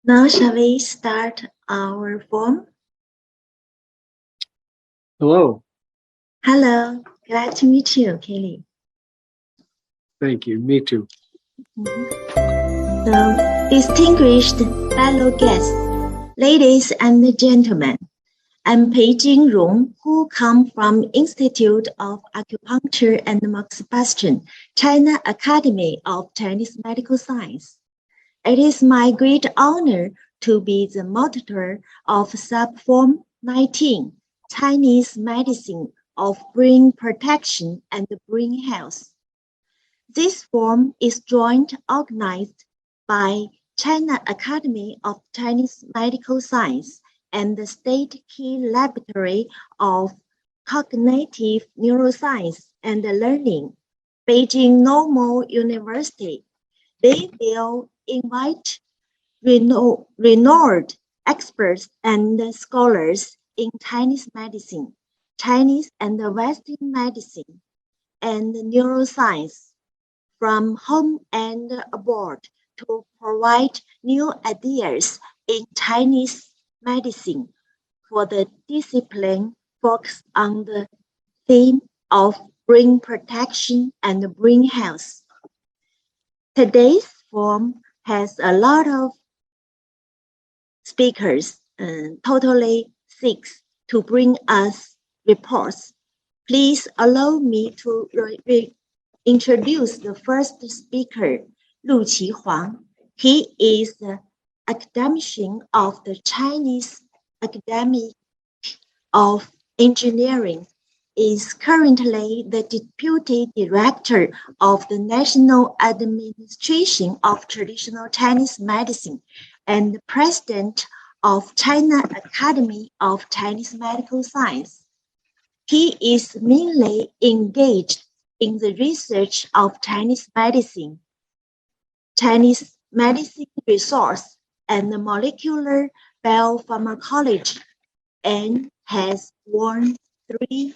Now shall we start our form? Hello. Hello, glad to meet you, Kelly. Thank you. Me too. So, distinguished fellow guests, ladies and gentlemen, I'm Beijing Rong, who come from Institute of Acupuncture and Moxibustion, China Academy of Chinese Medical Science. It is my great honor to be the moderator of Subform 19, Chinese Medicine of Brain Protection and Brain Health. This form is joint organized by China Academy of Chinese Medical Science and the State Key Laboratory of Cognitive Neuroscience and Learning, Beijing Normal University. They will invite renowned experts and scholars in Chinese medicine, Chinese and Western medicine, and neuroscience from home and abroad to provide new ideas in Chinese medicine for the discipline focused on the theme of brain protection and brain health. Today's forum has a lot of speakers, totally 6, to bring us reports. Please allow me to introduce the first speaker, Lu Qihua. He is the academician of the Chinese Academy of Engineering, is currently the Deputy Director of the National Administration of Traditional Chinese Medicine and President of China Academy of Chinese Medical Science. He is mainly engaged in the research of Chinese medicine resource, and molecular biopharmacology, and has won 3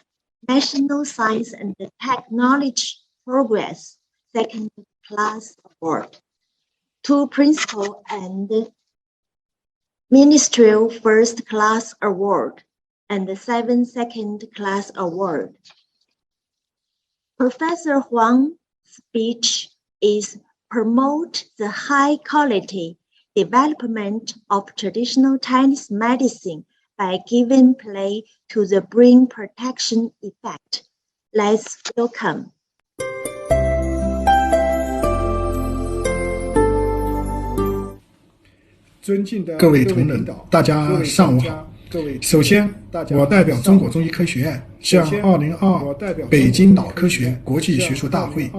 National Science and Technology Progress second-class award, 2 Principal and Ministerial first-class award, and 7 second-class award. Professor Huang's speech is promote the high-quality development of traditional Chinese medicine by giving play to the brain protection effect. Let's welcome. 各位同仁，大家上午好。首先，我代表中国中医科学院向2022北京脑科学国际学术大会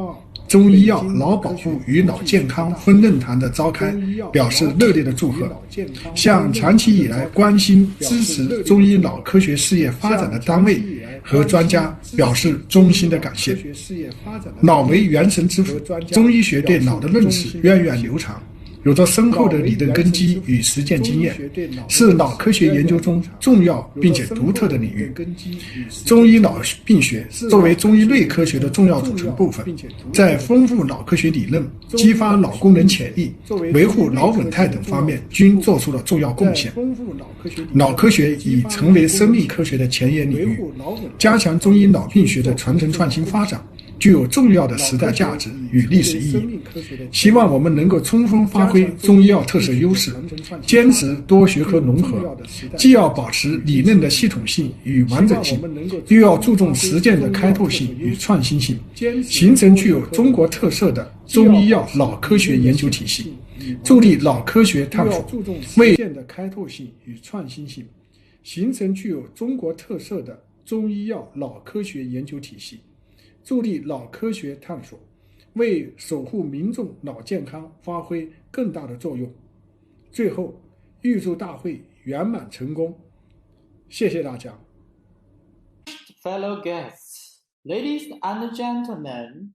中医药脑保护与脑健康分论坛的召开表示热烈的祝贺，向长期以来关心支持中医脑科学事业发展的单位和专家表示衷心的感谢。脑为元神之府，中医学对脑的认识源远流长，有着深厚的理论根基与实践经验，是脑科学研究中重要并且独特的领域。中医脑病学作为中医类科学的重要组成部分，在丰富脑科学理论、激发脑功能潜力、维护脑稳态等方面均做出了重要贡献。脑科学已成为生命科学的前沿领域，加强中医脑病学的传承创新发展具有重要的时代价值与历史意义。希望我们能够充分发挥中医药特色优势，坚持多学科融合，既要保持理论的系统性与完整性，又要注重实践的开拓性与创新性，形成具有中国特色的中医药脑科学研究体系，助力脑科学探索，为的开拓性与创新性，形成具有中国特色的中医药脑科学研究体系，助力脑科学探索，为守护民众脑健康发挥更大的作用。最后，预祝大会圆满成功。谢谢大家。Fellow guests, ladies and gentlemen,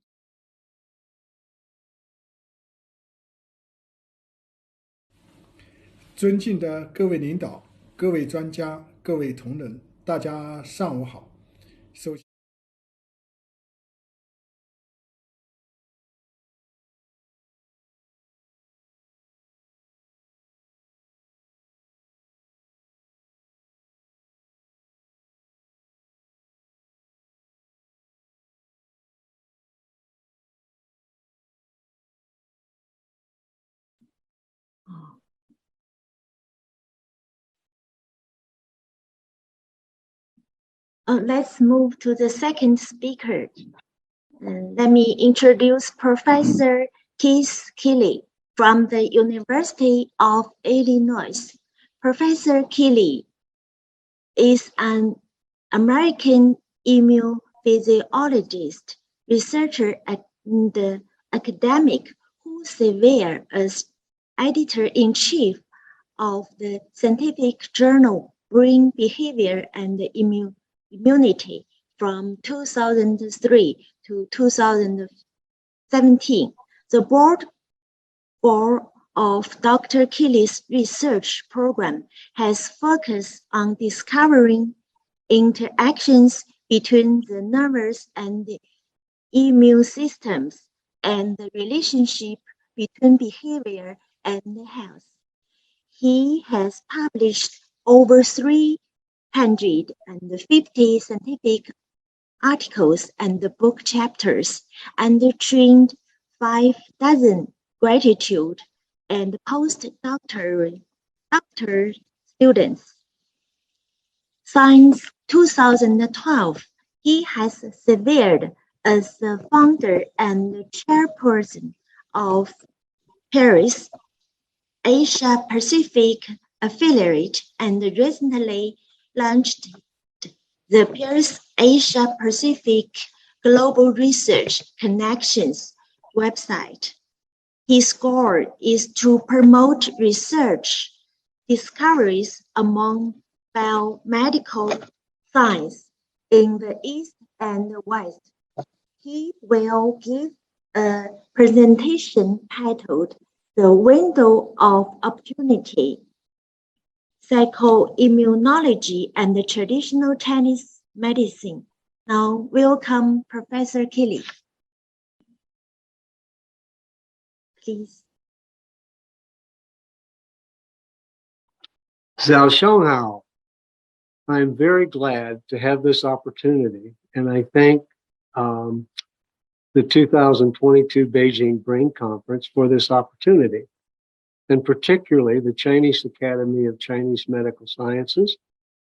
尊敬的各位领导、各位专家、各位同仁，大家上午好。首先 Let's move to the second speaker. Let me introduce Professor Keith Keeley from the University of Illinois. Professor Keeley is an American immunophysiologist, researcher, and academic who served as editor-in-chief of the scientific journal Brain Behavior and Immunity from 2003 to 2017. The board of Dr. Keeley's research program has focused on discovering interactions between the nervous and the immune systems and the relationship between behavior and health. He has published over 350 scientific articles and book chapters and trained 6 graduate and postdoctoral students. Since 2012, he has served as the founder and chairperson of Paris Asia Pacific affiliate and recently launched the Paris Asia Pacific Global Research Connections website. His goal is to promote research discoveries among biomedical science in the East and the West. He will give a presentation titled The Window of Opportunity, Psychoimmunology and the Traditional Chinese Medicine. Now, welcome Professor Keeley. Please. 早上好. I'm very glad to have this opportunity, and I thank the 2022 Beijing Brain Conference for this opportunity, and particularly the Chinese Academy of Chinese Medical Sciences,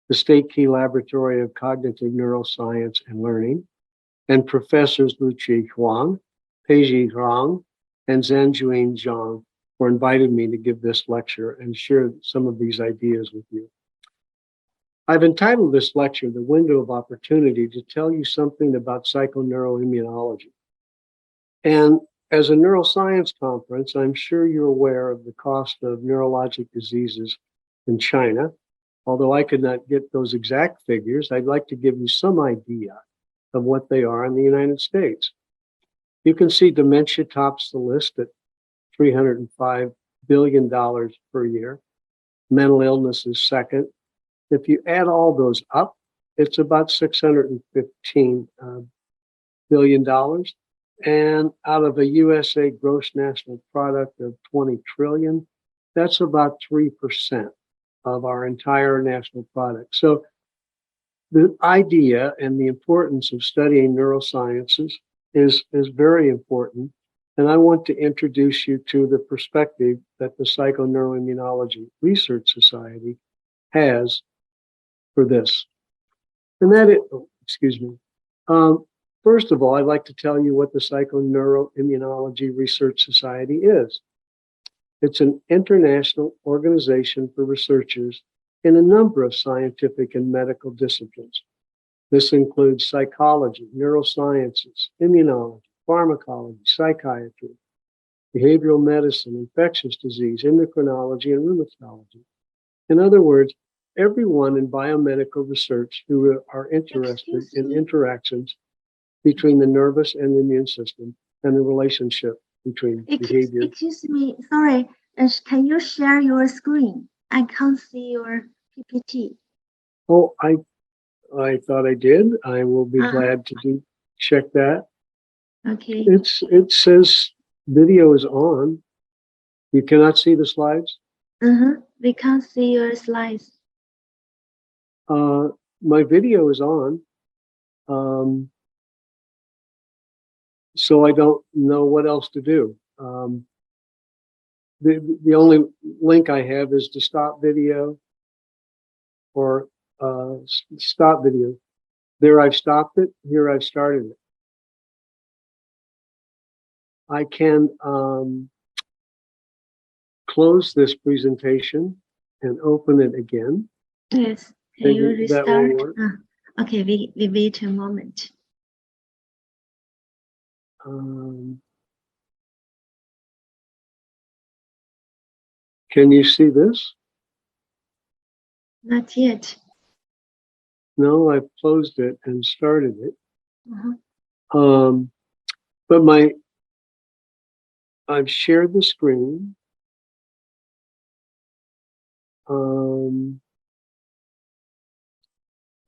the State Key Laboratory of Cognitive Neuroscience and Learning, and Professors Luqi Huang, Peiji Huang, and Zhanjuan Zhang for inviting me to give this lecture and share some of these ideas with you. I've entitled this lecture, The Window of Opportunity, to tell you something about psychoneuroimmunology. And as a neuroscience conference, I'm sure you're aware of the cost of neurologic diseases in China. Although I could not get those exact figures, I'd like to give you some idea of what they are in the United States. You can see dementia tops the list at $305 billion per year. Mental illness is second. If you add all those up, it's about $615 billion. And out of a USA gross national product of 20 trillion, that's about 3% of our entire national product. So the idea and the importance of studying neurosciences is very important. And I want to introduce you to the perspective that the Psychoneuroimmunology Research Society has for this. And that is, first of all, I'd like to tell you what the Psychoneuroimmunology Research Society is. It's an international organization for researchers in a number of scientific and medical disciplines. This includes psychology, neurosciences, immunology, pharmacology, psychiatry, behavioral medicine, infectious disease, endocrinology, and rheumatology. In other words, everyone in biomedical research who are interested in interactions between the nervous and the immune system and the relationship between behavior. Excuse me, sorry. Can you share your screen? I can't see your PPT. Oh, I thought I did. I will be glad to check that. Okay. It says video is on. You cannot see the slides? We can't see your slides. My video is on. So I don't know what else to do. The only link I have is to stop video or stop video. There I've stopped it. Here I've started it. I can close this presentation and open it again. Yes. Can you Maybe that will restart? work. Okay, we wait a moment. Can you see this? Not yet. No, I've closed it and started it. Uh-huh. But I've shared the screen.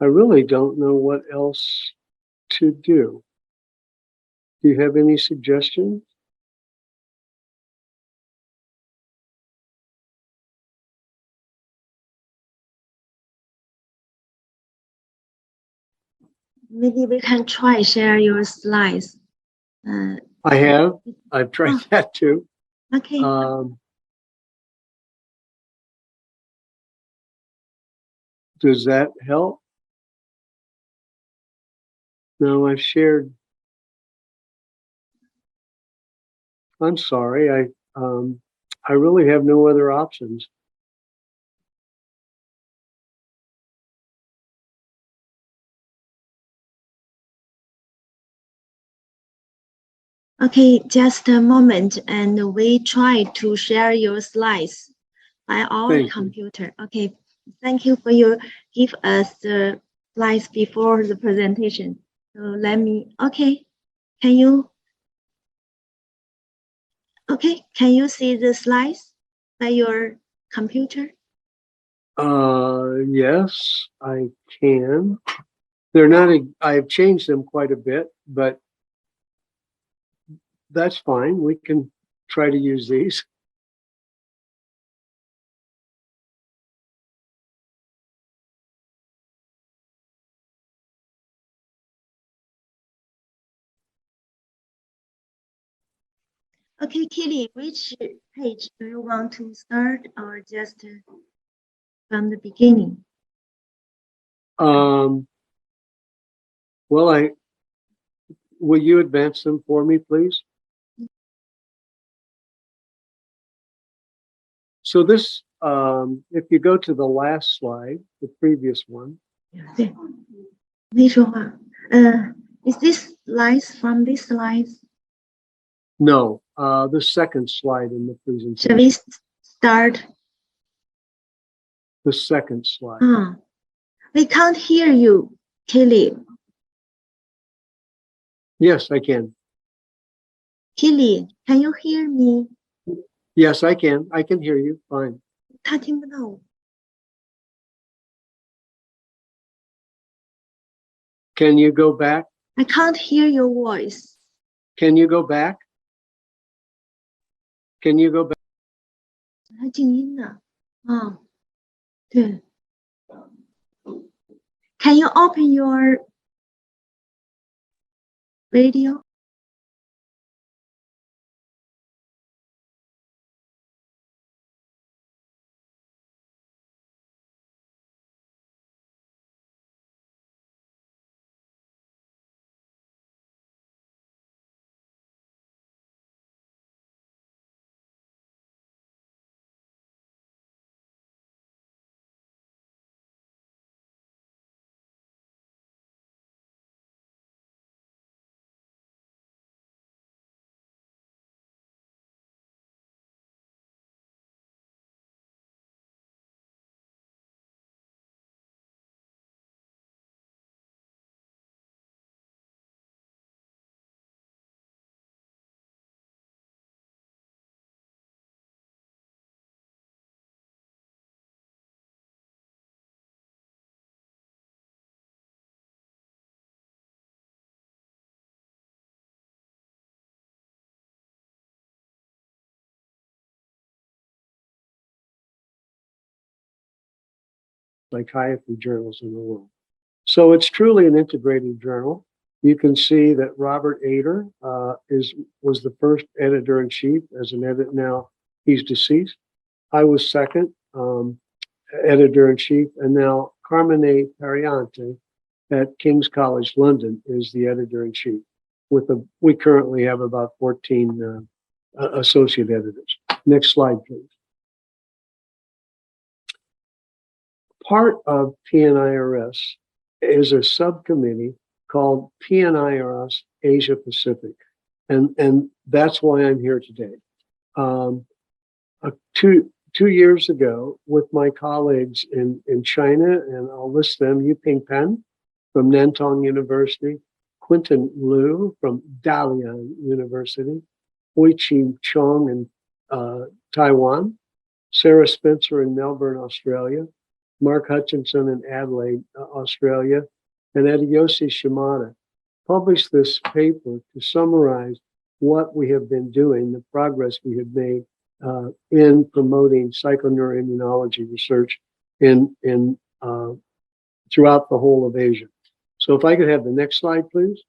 I really don't know what else to do. Do you have any suggestions? Maybe we can try share your slides. I have. I've tried that too. Okay. Does that help? No, I've shared. I'm sorry. I really have no other options. Okay, just a moment, and we try to share your slides by our Thank you. computer. Okay, thank you for your give us the slides before the presentation. So let me. Okay, can you? Okay, can you see the slides by your computer? Yes, I can. They're not. I've changed them quite a bit, but that's fine. We can try to use these. Okay, Kitty, which page do you want to start, or just from the beginning? Well, will you advance them for me, please? So this, if you go to the last slide, the previous one. 对，没说话。Is this slides from this slides? No, the second slide in the Shall we presentation. start? The second slide. We can't hear you, Kelly. Yes, I can. Kelly, can you hear me? Yes, I can. I can hear you. Fine. 他听不到我。Can you go back? I can't hear your voice. Can you go back? Can you go back? 他静音了。对。Can you open your radio? Psychiatry journals in the world. So it's truly an integrated journal. You can see that Robert Ader was the first editor-in-chief as an editor. Now he's deceased. I was second editor-in-chief, and now Carmine Pariante at King's College London is the editor-in-chief. We currently have about 14 associate editors. Next slide, please. Part of PNIRS is a subcommittee called PNIRS Asia Pacific. And that's why I'm here today. 2 years ago, with my colleagues in China, and I'll list them: Yuping Pen from Nantong University, Quentin Liu from Dalian University, Hui-Chi Chong in Taiwan, Sarah Spencer in Melbourne, Australia, Mark Hutchinson in Adelaide, Australia, and Adiyoshi Shimada published this paper to summarize what we have been doing, the progress we have made in promoting psychoneuroimmunology research throughout the whole of Asia. So if I could have the next slide, please.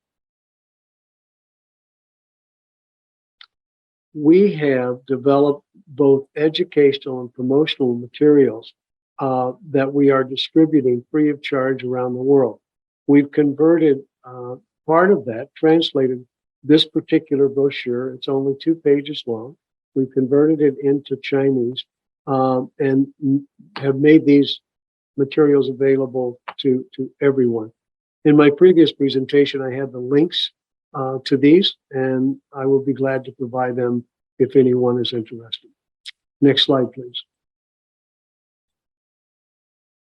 We have developed both educational and promotional materials that we are distributing free of charge around the world. We've converted part of that, translated this particular brochure. It's only 2 pages long. We've converted it into Chinese and have made these materials available to everyone. In my previous presentation, I had the links to these, and I will be glad to provide them if anyone is interested. Next slide, please.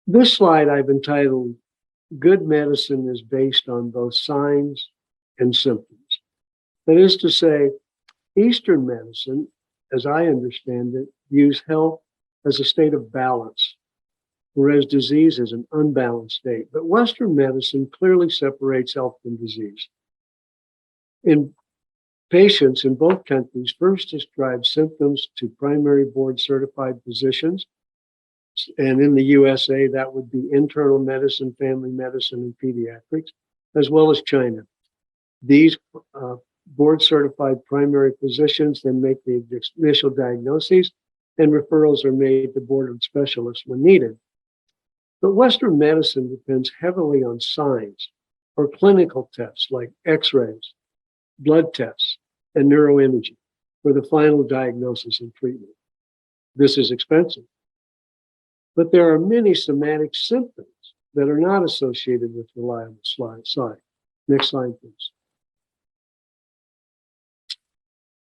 This slide I've entitled, "Good Medicine is Based on Both Signs and Symptoms." That is to say, Eastern medicine, as I understand it, views health as a state of balance, whereas disease is an unbalanced state. But Western medicine clearly separates health from disease. In patients in both countries first describe symptoms to primary board certified physicians. And in the USA, that would be internal medicine, family medicine, and pediatrics, as well as China. These board certified primary physicians then make the initial diagnoses, and referrals are made to board specialists when needed. But Western medicine depends heavily on signs or clinical tests like X-rays, blood tests, and neuroimaging for the final diagnosis and treatment. This is expensive. But there are many somatic symptoms that are not associated with reliable signs. Next slide, please.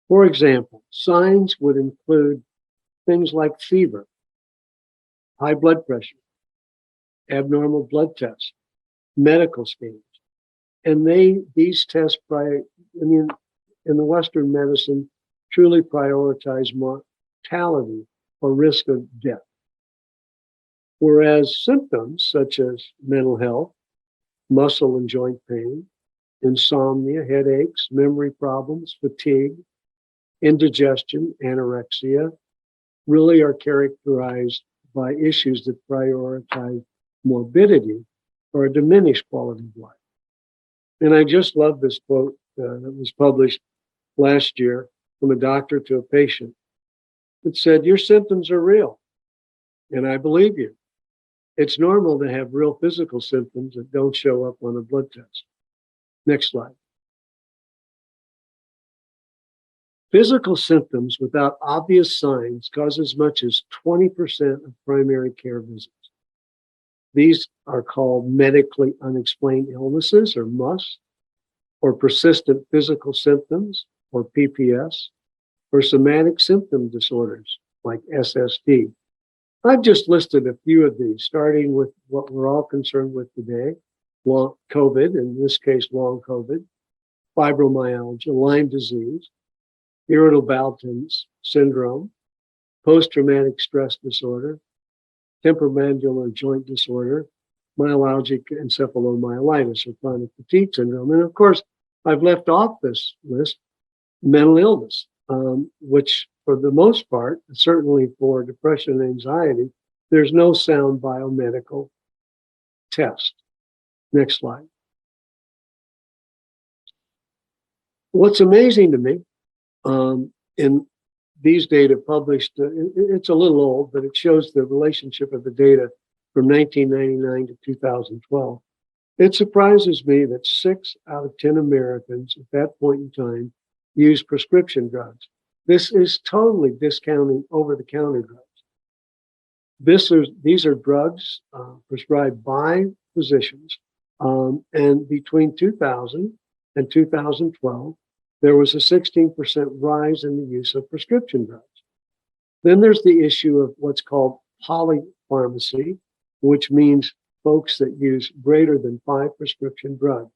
For example, signs would include things like fever, high blood pressure, abnormal blood tests, medical scans. And these tests, in the Western medicine, truly prioritize mortality or risk of death. Whereas symptoms such as mental health, muscle and joint pain, insomnia, headaches, memory problems, fatigue, indigestion, anorexia, really are characterized by issues that prioritize morbidity or a diminished quality of life. And I just love this quote that was published last year from a doctor to a patient. It said, "Your symptoms are real, and I believe you. It's normal to have real physical symptoms that don't show up on a blood test." Next slide. Physical symptoms without obvious signs cause as much as 20% of primary care visits. These are called medically unexplained illnesses, or MUS, or persistent physical symptoms, or PPS, or somatic symptom disorders like SSD. I've just listed a few of these, starting with what we're all concerned with today, long COVID, in this case, long COVID, fibromyalgia, Lyme disease, irritable bowel syndrome, post-traumatic stress disorder, temporomandibular joint disorder, myalgic encephalomyelitis, or chronic fatigue syndrome. And of course, I've left off this list mental illness, which for the most part, certainly for depression and anxiety, there's no sound biomedical test. Next slide. What's amazing to me, in these data published, it's a little old, but it shows the relationship of the data from 1999 to 2012. It surprises me that 6 out of 10 Americans at that point in time used prescription drugs. This is totally discounting over-the-counter drugs. These are drugs prescribed by physicians. And between 2000 and 2012, there was a 16% rise in the use of prescription drugs. Then there's the issue of what's called polypharmacy, which means folks that use greater than 5 prescription drugs.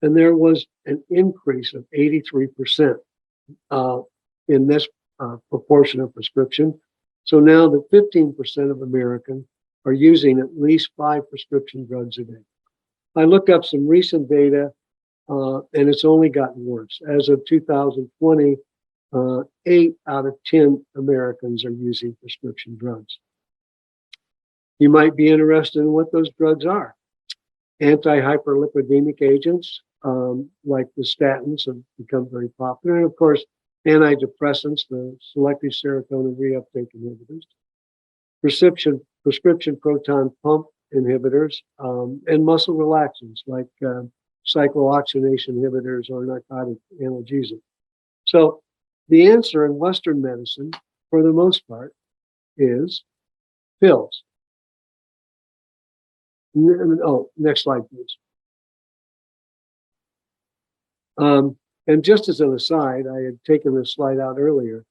And there was an increase of 83% in this proportion of prescription. So now that 15% of Americans are using at least 5 prescription drugs a day. I looked up some recent data, and it's only gotten worse. As of 2020, 8 out of 10 Americans are using prescription drugs. You might be interested in what those drugs are. Anti-hyperlipidemic agents, like the statins, have become very popular. And of course, antidepressants, the selective serotonin reuptake inhibitors, prescription proton pump inhibitors, and muscle relaxants like cyclooxygenase inhibitors or narcotic analgesia. So the answer in Western medicine, for the most part, is pills. Oh, next slide, please. And just as an aside, I had taken this slide out earlier,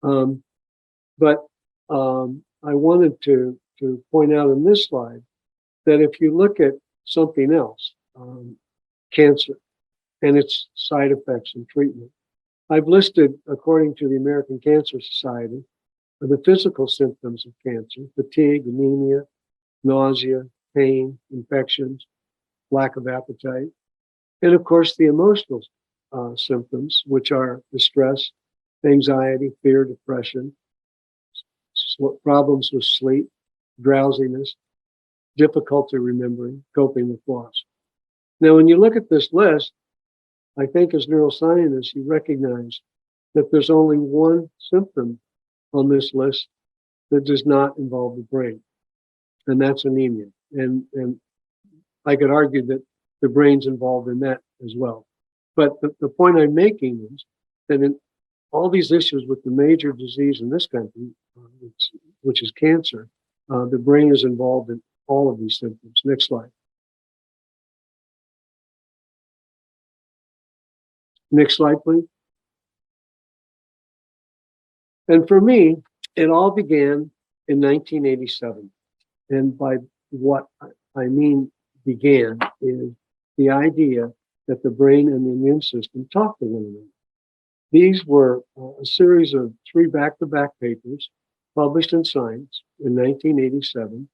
but I wanted to point out in this slide that if you look at something else, cancer and its side effects and treatment, I've listed, according to the American Cancer Society, the physical symptoms of cancer: fatigue, anemia, nausea, pain, infections, lack of appetite, and of course the emotional symptoms, which are distress, anxiety, fear, depression, problems with sleep, drowsiness, difficulty remembering, coping with loss. Now, when you look at this list, I think as neuroscientists, you recognize that there's only one symptom on this list that does not involve the brain, and that's anemia. And I could argue that the brain's involved in that as well. But the point I'm making is that in all these issues with the major disease in this country, which is cancer, the brain is involved in all of these symptoms. Next slide. Next slide, please. And for me, it all began in 1987. And by what I mean began is the idea that the brain and the immune system talk to one another. These were a series of 3 back-to-back papers published in Science in 1987.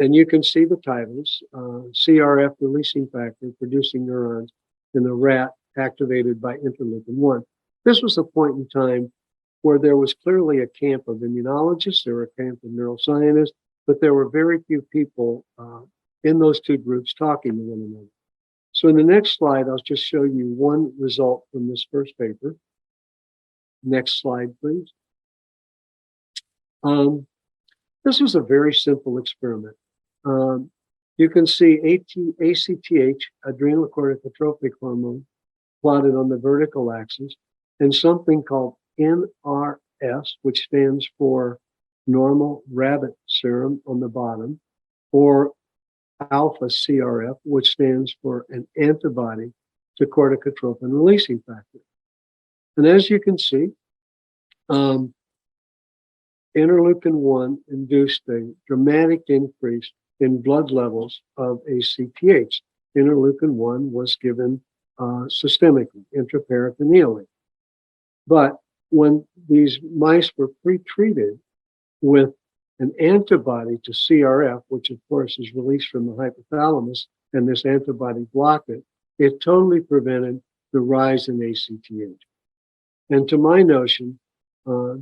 And you can see the titles: CRF releasing factor producing neurons in the rat activated by interleukin-1. This was a point in time where there was clearly a camp of immunologists, there were a camp of neuroscientists, but there were very few people in those 2 groups talking to one another. So in the next slide, I'll just show you one result from this first paper. Next slide, please. This was a very simple experiment. You can see ACTH, adrenal corticotropic hormone, plotted on the vertical axis, and something called NRS, which stands for normal rabbit serum, on the bottom, or alpha CRF, which stands for an antibody to corticotropin releasing factor. And as you can see, interleukin-1 induced a dramatic increase in blood levels of ACTH. Interleukin-1 was given systemically, intraperitoneally. But when these mice were pre-treated with an antibody to CRF, which of course is released from the hypothalamus, and this antibody blocked it, it totally prevented the rise in ACTH. And to my notion,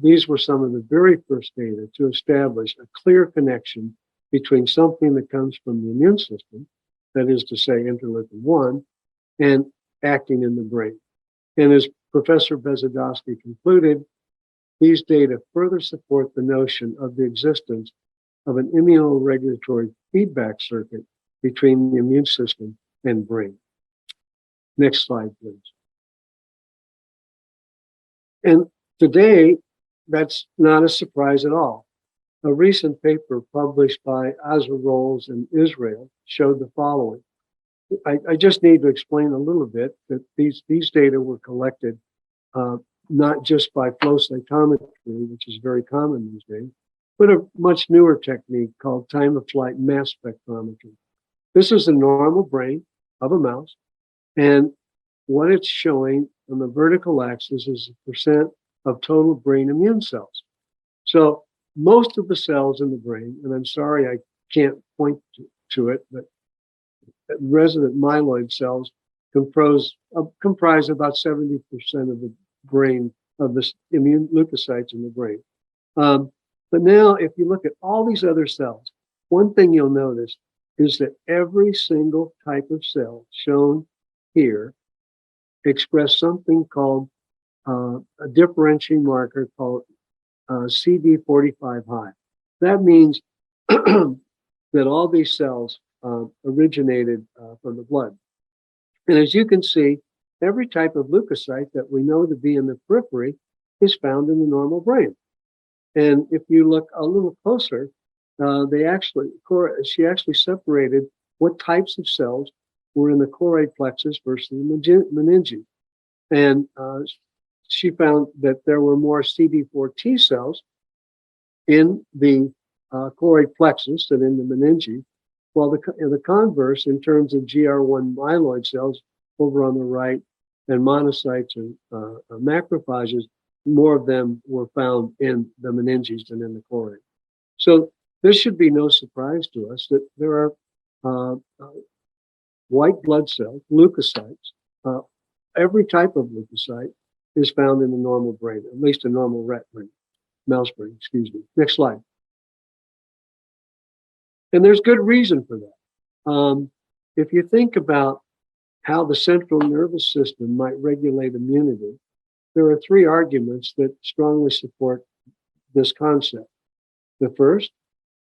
these were some of the very first data to establish a clear connection between something that comes from the immune system, that is to say interleukin-1, and acting in the brain. And as Professor Bezadovsky concluded, these data further support the notion of the existence of an immunoregulatory feedback circuit between the immune system and brain. Next slide, please. And today, that's not a surprise at all. A recent paper published by Azra Rolls in Israel showed the following. I just need to explain a little bit that these data were collected not just by flow cytometry, which is very common these days, but a much newer technique called time-of-flight mass spectrometry. This is the normal brain of a mouse, and what it's showing on the vertical axis is the percent of total brain immune cells. So most of the cells in the brain, and I'm sorry I can't point to it, but resident myeloid cells comprise about 70% of the brain, of the immune leukocytes in the brain. But now, if you look at all these other cells, one thing you'll notice is that every single type of cell shown here express something called a differentiating marker called CD45 high. That means that all these cells originated from the blood. And as you can see, every type of leukocyte that we know to be in the periphery is found in the normal brain. And if you look a little closer, she actually separated what types of cells were in the choroid plexus versus the meninges. And she found that there were more CD4 T cells in the choroid plexus than in the meninges, while the converse, in terms of GR1 myeloid cells over on the right, and monocytes and macrophages, more of them were found in the meninges than in the choroid. So this should be no surprise to us that there are white blood cells, leukocytes. Every type of leukocyte is found in the normal brain, at least a normal rat brain, mouse brain, excuse me. Next slide. And there's good reason for that. If you think about how the central nervous system might regulate immunity, there are three arguments that strongly support this concept. The first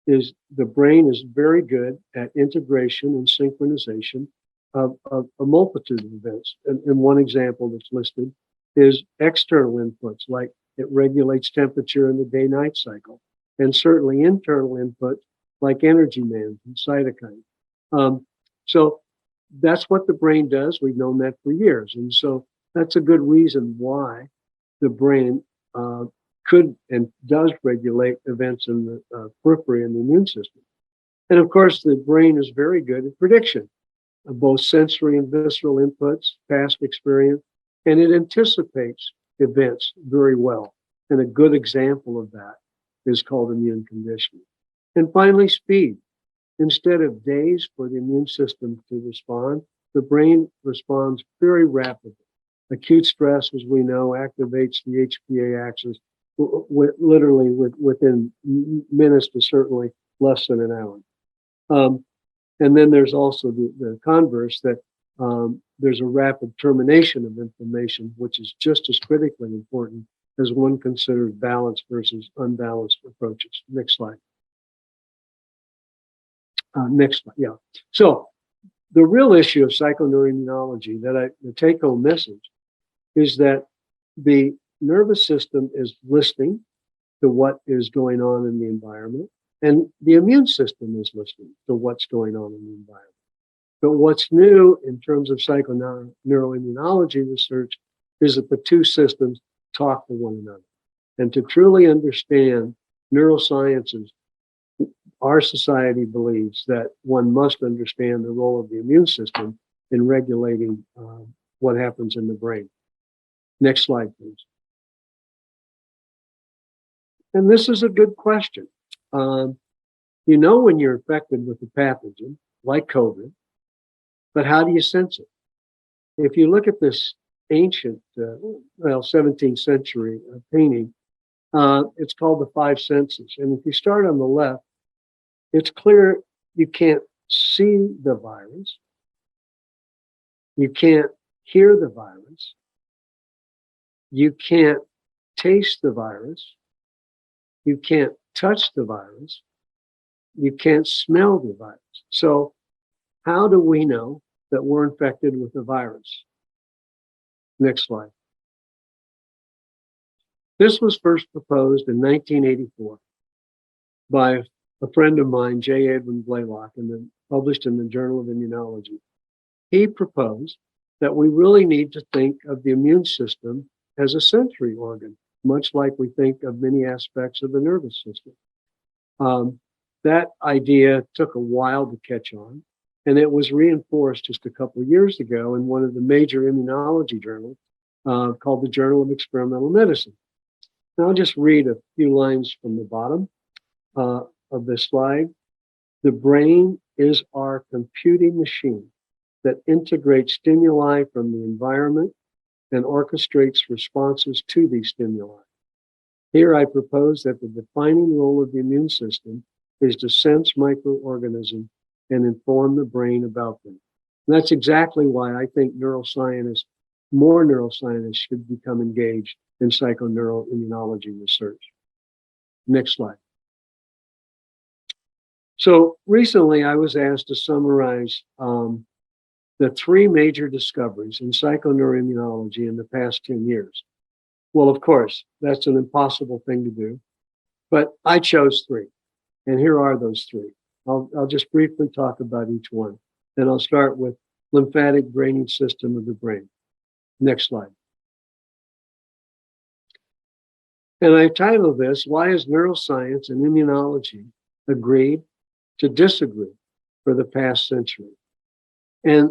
is the brain is very good at integration and synchronization of a multitude of events. And one example that's listed is external inputs, like it regulates temperature in the day-night cycle, and certainly internal inputs like energy management and cytokines. So that's what the brain does. We've known that for years. And so that's a good reason why the brain could and does regulate events in the periphery and the immune system. And of course, the brain is very good at prediction of both sensory and visceral inputs, past experience, and it anticipates events very well. And a good example of that is called immune conditioning. And finally, speed. Instead of days for the immune system to respond, the brain responds very rapidly. Acute stress, as we know, activates the HPA axis literally within minutes to certainly less than an hour. And then there's also the converse that there's a rapid termination of inflammation, which is just as critically important as one considers balanced versus unbalanced approaches. Next slide. Next slide, yeah. So the real issue of psychoneuroimmunology, the take-home message, is that the nervous system is listening to what is going on in the environment, and the immune system is listening to what's going on in the environment. But what's new in terms of psychoneuroimmunology research is that the two systems talk to one another. And to truly understand neurosciences, our society believes that one must understand the role of the immune system in regulating what happens in the brain. Next slide, please. And this is a good question. You know when you're infected with a pathogen, like COVID, but how do you sense it? If you look at this ancient, 17th century painting, it's called the five senses. And if you start on the left, it's clear you can't see the virus. You can't hear the virus. You can't taste the virus. You can't touch the virus. You can't smell the virus. So how do we know that we're infected with the virus? Next slide. This was first proposed in 1984 by a friend of mine, J. Edwin Blaylock, and then published in the Journal of Immunology. He proposed that we really need to think of the immune system as a sensory organ, much like we think of many aspects of the nervous system. That idea took a while to catch on, and it was reinforced just a couple of years ago in one of the major immunology journals called the Journal of Experimental Medicine. Now, I'll just read a few lines from the bottom of this slide. The brain is our computing machine that integrates stimuli from the environment and orchestrates responses to these stimuli. Here I propose that the defining role of the immune system is to sense microorganisms and inform the brain about them. And that's exactly why I think more neuroscientists should become engaged in psychoneuroimmunology research. Next slide. So recently I was asked to summarize the three major discoveries in psychoneuroimmunology in the past 10 years. Well, of course, that's an impossible thing to do, but I chose three, and here are those three. I'll just briefly talk about each one, and I'll start with lymphatic drainage system of the brain. Next slide. And I titled this, Why is Neuroscience and Immunology Agreed to Disagree for the Past Century? And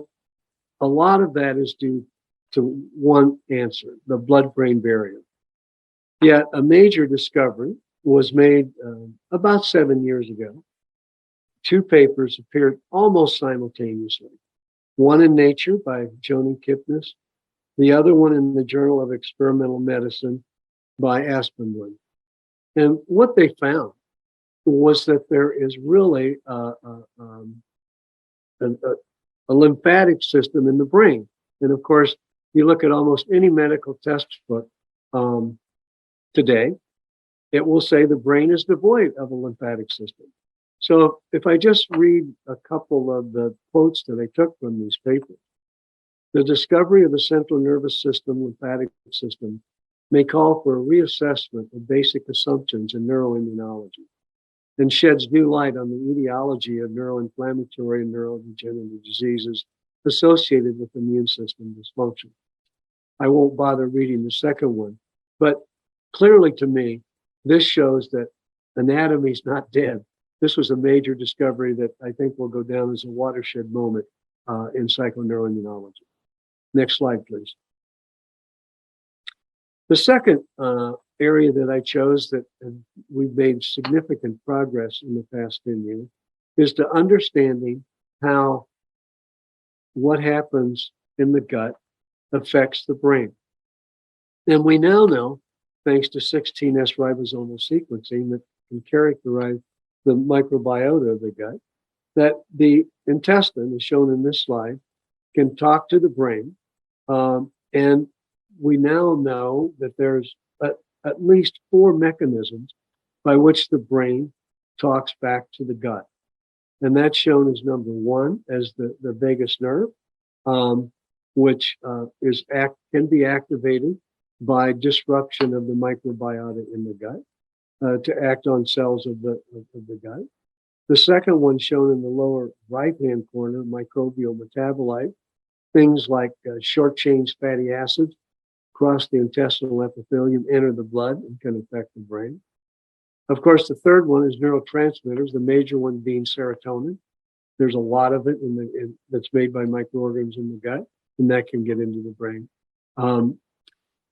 a lot of that is due to one answer, the blood-brain barrier. Yet a major discovery was made about 7 years ago. Two papers appeared almost simultaneously. One in Nature by Joni Kipnis, the other one in the Journal of Experimental Medicine by Aspenwood. And what they found was that there is really a lymphatic system in the brain. And of course, you look at almost any medical textbook today, it will say the brain is devoid of a lymphatic system. So if I just read a couple of the quotes that I took from these papers, the discovery of the central nervous system lymphatic system may call for a reassessment of basic assumptions in neuroimmunology and sheds new light on the etiology of neuroinflammatory and neurodegenerative diseases associated with immune system dysfunction. I won't bother reading the second one, but clearly to me, this shows that anatomy is not dead. This was a major discovery that I think will go down as a watershed moment in psychoneuroimmunology. Next slide, please. The second area that I chose that we've made significant progress in the past 10 years is to understanding how what happens in the gut affects the brain. And we now know, thanks to 16S ribosomal sequencing that can characterize the microbiota of the gut, that the intestine, as shown in this slide, can talk to the brain. And we now know that there's at least 4 mechanisms by which the brain talks back to the gut. And that's shown as number 1 as the vagus nerve, which can be activated by disruption of the microbiota in the gut to act on cells of the gut. The second one shown in the lower right-hand corner, microbial metabolite, things like short-chain fatty acids cross the intestinal epithelium, enter the blood, and can affect the brain. Of course, the third one is neurotransmitters, the major one being serotonin. There's a lot of it that's made by microorganisms in the gut, and that can get into the brain. And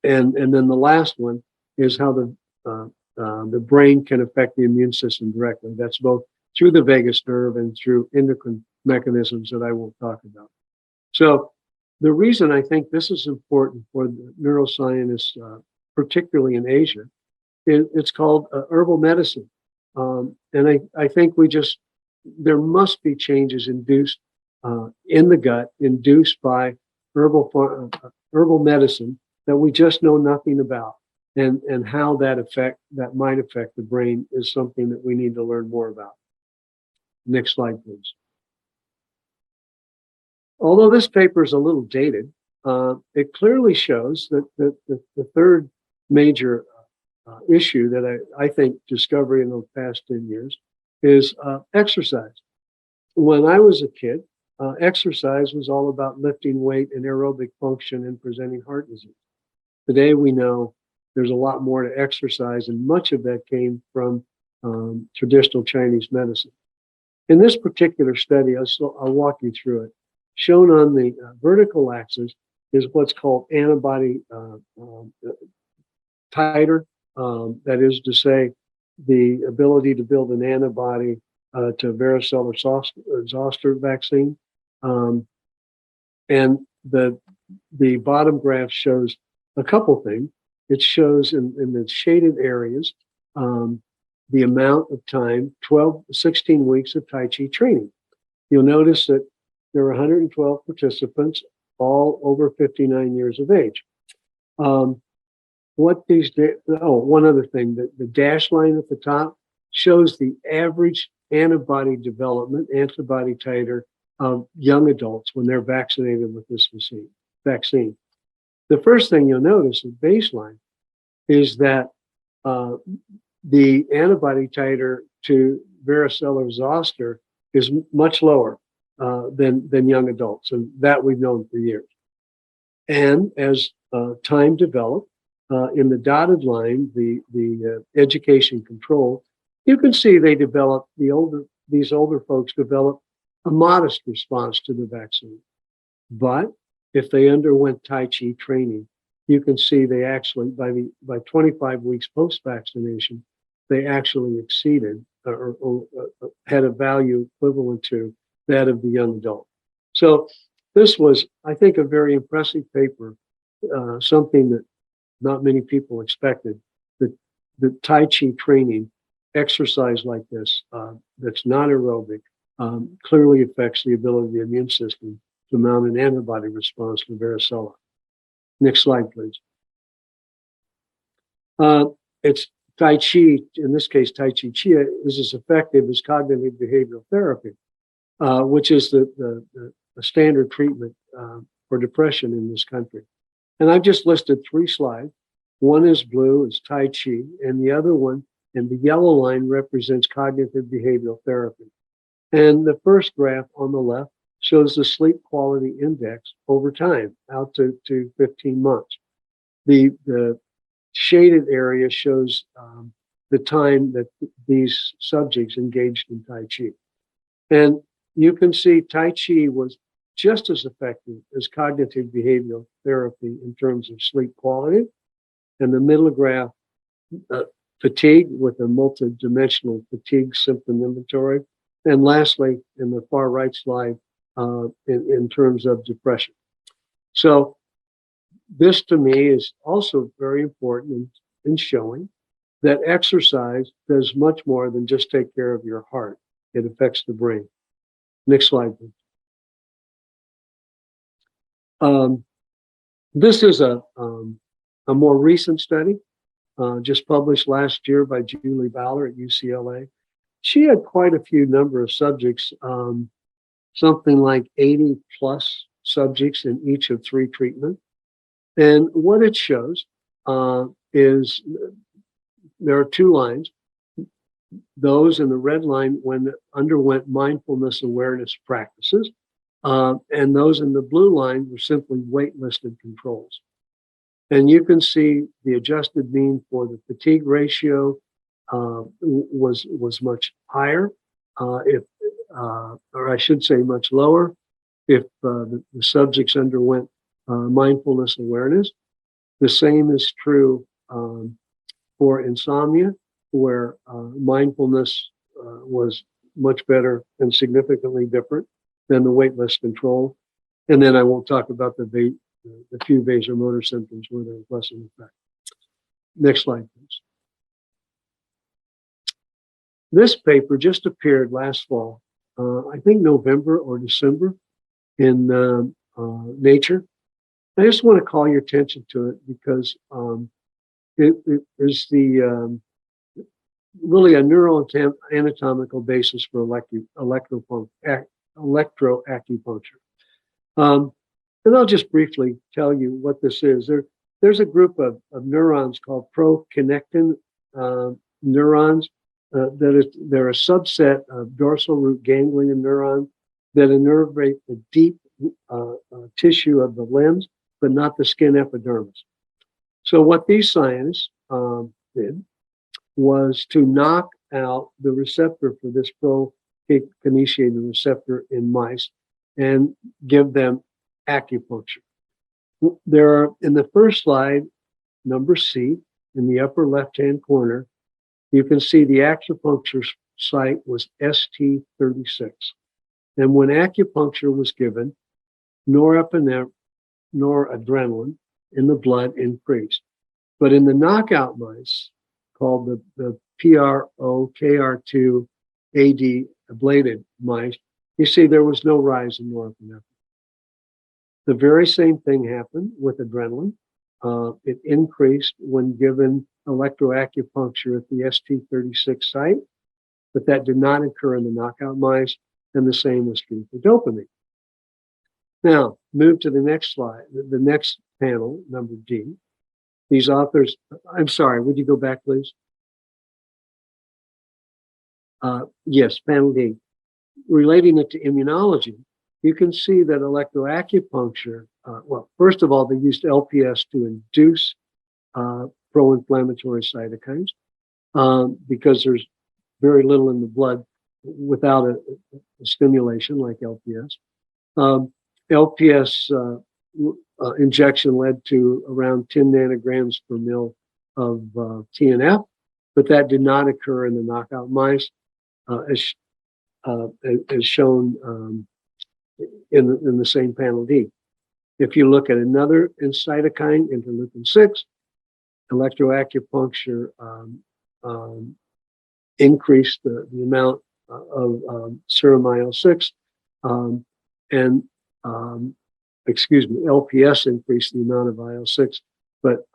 then the last one is how the brain can affect the immune system directly. That's both through the vagus nerve and through endocrine mechanisms that I won't talk about. So the reason I think this is important for the neuroscientists, particularly in Asia, it's called herbal medicine. And I think there must be changes induced in the gut, induced by herbal medicine that we just know nothing about. And how that might affect the brain is something that we need to learn more about. Next slide, please. Although this paper is a little dated, it clearly shows that the third major issue that I think discovery in the past 10 years is exercise. When I was a kid, exercise was all about lifting weight and aerobic function and presenting heart disease. Today we know there's a lot more to exercise, and much of that came from traditional Chinese medicine. In this particular study, I'll walk you through it. Shown on the vertical axis is what's called antibody titer. That is to say, the ability to build an antibody to varicella zoster vaccine. And the bottom graph shows a couple things. It shows in the shaded areas the amount of time, 16 weeks of Tai Chi training. You'll notice that there are 112 participants, all over 59 years of age. One other thing, the dash line at the top shows the average antibody development, antibody titer of young adults when they're vaccinated with this vaccine. The first thing you'll notice at baseline is that the antibody titer to varicella zoster is much lower than young adults, and that we've known for years. And as time developed, in the dotted line, the education control, you can see they develop, these older folks develop a modest response to the vaccine. But if they underwent Tai Chi training, you can see they actually, by 25 weeks post-vaccination, they actually exceeded or had a value equivalent to that of the young adult. So this was, I think, a very impressive paper, something that not many people expected, that the Tai Chi training, exercise like this, that's not aerobic, clearly affects the ability of the immune system to mount an antibody response to varicella. Next slide, please. It's Tai Chi, in this case, Tai Chi Chia, is as effective as cognitive behavioral therapy, which is the standard treatment for depression in this country. And I've just listed 3 slides. One is blue, is Tai Chi, and the other one, and the yellow line, represents cognitive behavioral therapy. And the first graph on the left shows the sleep quality index over time, out to 15 months. The shaded area shows the time that these subjects engaged in Tai Chi. And you can see Tai Chi was just as effective as cognitive behavioral therapy in terms of sleep quality. And the middle graph, fatigue with a multidimensional fatigue symptom inventory. And lastly, in the far right slide, in terms of depression. So this to me is also very important in showing that exercise does much more than just take care of your heart. It affects the brain. Next slide, please. This is a more recent study, just published last year by Julie Bowler at UCLA. She had quite a few number of subjects, something like 80 plus subjects in each of 3 treatments. And what it shows is there are 2 lines. Those in the red line when underwent mindfulness awareness practices, and those in the blue line were simply wait-listed controls. And you can see the adjusted mean for the fatigue ratio was much higher, or I should say much lower, if the subjects underwent mindfulness awareness. The same is true for insomnia, where mindfulness was much better and significantly different than the waitlist control. And then I won't talk about the few vasomotor symptoms where there was less of an effect. Next slide, please. This paper just appeared last fall, I think November or December, in Nature. I just want to call your attention to it because it is really a neuroanatomical basis for electroacupuncture. And I'll just briefly tell you what this is. There's a group of neurons called proconnectin neurons. They're a subset of dorsal root ganglion neurons that innervate the deep tissue of the limbs, but not the skin epidermis. So what these scientists did was to knock out the receptor for this pro-kinesiated receptor in mice and give them acupuncture. There are, in the first slide, number C, in the upper left-hand corner, you can see the acupuncture site was ST36. And when acupuncture was given, noradrenaline in the blood increased. But in the knockout mice, called the PROKR2 AD ablated mice, you see there was no rise in norepinephrine. The very same thing happened with adrenaline. It increased when given electroacupuncture at the ST36 site, but that did not occur in the knockout mice, and the same was true for dopamine. Now, move to the next slide, the next panel, number D. These authors, I'm sorry, would you go back, please? Yes, panel D. Relating it to immunology, you can see that electroacupuncture, well, first of all, they used LPS to induce pro-inflammatory cytokines because there's very little in the blood without a stimulation like LPS. LPS injection led to around 10 nanograms per mil of TNF, but that did not occur in the knockout mice as shown in the same panel D. If you look at another cytokine, interleukin-6, electroacupuncture increased the amount of serum IL-6, and LPS increased the amount of IL-6, but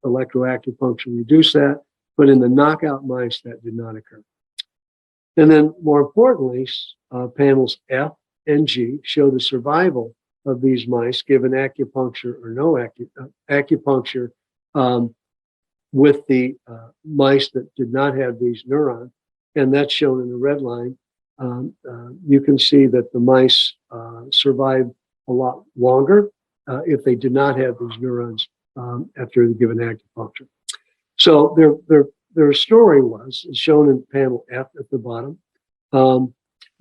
electroacupuncture reduced that. But in the knockout mice, that did not occur. And then, more importantly, panels F and G show the survival of these mice given acupuncture or no acupuncture with the mice that did not have these neurons, and that's shown in the red line. You can see that the mice survived a lot longer if they did not have these neurons after given acupuncture. So their story was shown in panel F at the bottom.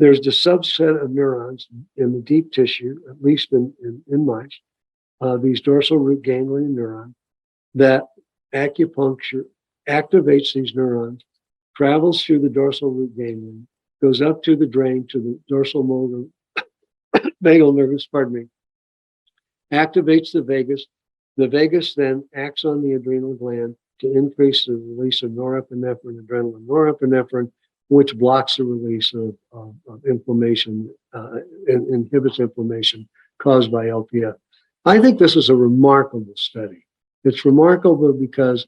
There's the subset of neurons in the deep tissue, at least in mice, these dorsal root ganglion neurons, that acupuncture activates these neurons, travels through the dorsal root ganglion, goes up to the drain to the dorsal vagal nervus, activates the vagus. The vagus then acts on the adrenal gland to increase the release of norepinephrine, adrenaline norepinephrine, which blocks the release of inflammation and inhibits inflammation caused by LPS. I think this is a remarkable study. It's remarkable because,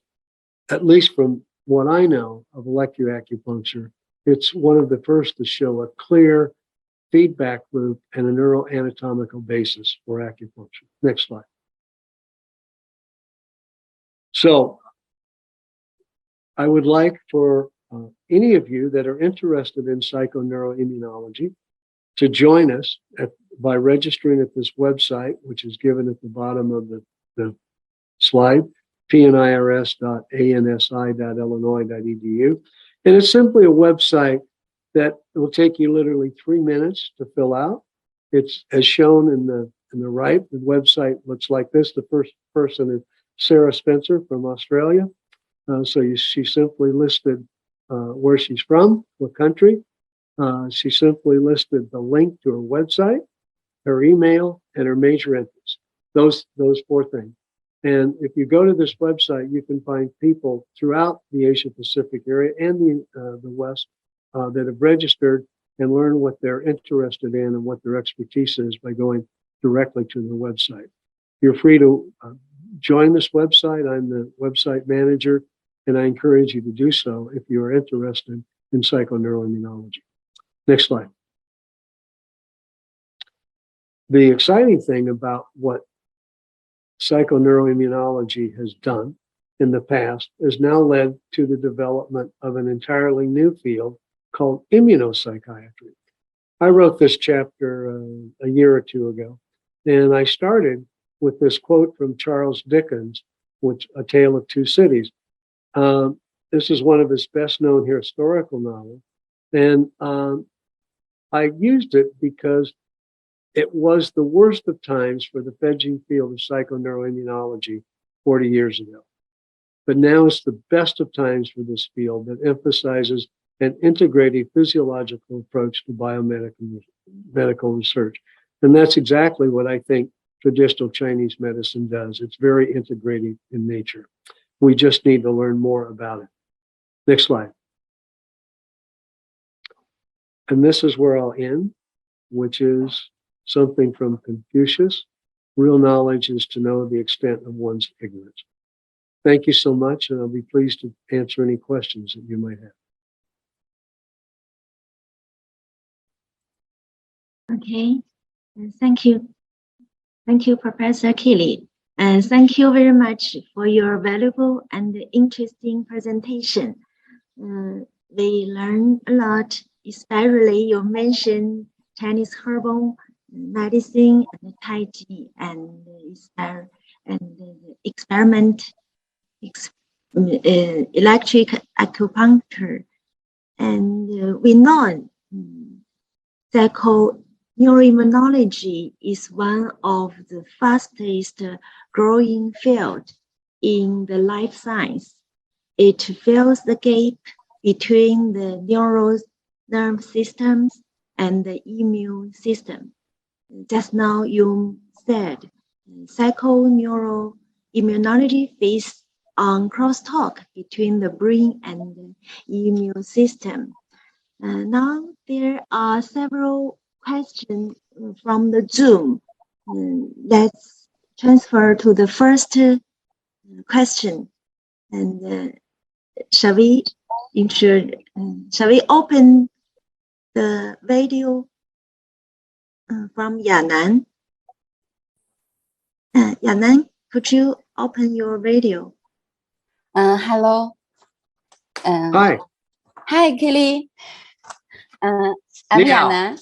at least from what I know of electroacupuncture, it's one of the first to show a clear feedback loop and a neuroanatomical basis for acupuncture. Next slide. So I would like for any of you that are interested in psychoneuroimmunology to join us by registering at this website, which is given at the bottom of the slide, pnirs.ansi.illinois.edu. And it's simply a website that will take you literally 3 minutes to fill out. It's as shown in the right. The website looks like this. The first person is Sarah Spencer from Australia. She simply listed where she's from, what country. She simply listed the link to her website, her email, and her major interests. Those 4 things. And if you go to this website, you can find people throughout the Asia Pacific area and the West that have registered and learn what they're interested in and what their expertise is by going directly to the website. You're free to join this website. I'm the website manager, and I encourage you to do so if you are interested in psychoneuroimmunology. Next slide. The exciting thing about what psychoneuroimmunology has done in the past has now led to the development of an entirely new field called immunopsychiatry. I wrote this chapter a year or two ago, and I started with this quote from Charles Dickens, which A Tale of Two Cities. This is one of his best-known historical novels, and I used it because it was the worst of times for the fledgling field of psychoneuroimmunology 40 years ago. But now it's the best of times for this field that emphasizes an integrated physiological approach to biomedical research. And that's exactly what I think traditional Chinese medicine does. It's very integrated in nature. We just need to learn more about it. Next slide. And this is where I'll end, which is something from Confucius. Real knowledge is to know the extent of one's ignorance. Thank you so much, and I'll be pleased to answer any questions that you might have. Okay, thank you. Thank you, Professor Keeley. And thank you very much for your valuable and interesting presentation. We learned a lot, especially you mentioned Chinese herbal medicine and Tai Chi and electric acupuncture. And we know psychoneuroimmunology is one of the fastest growing fields in the life science. It fills the gap between the nerve systems and the immune system. Just now you said psychoneuroimmunology based on crosstalk between the brain and the immune system. Now there are several questions from the Zoom. Let's transfer to the first question. And shall we open the video from Yanan? Yanan, could you open your video? Hello. Hi. Hi, Kelly. I'm Yanan.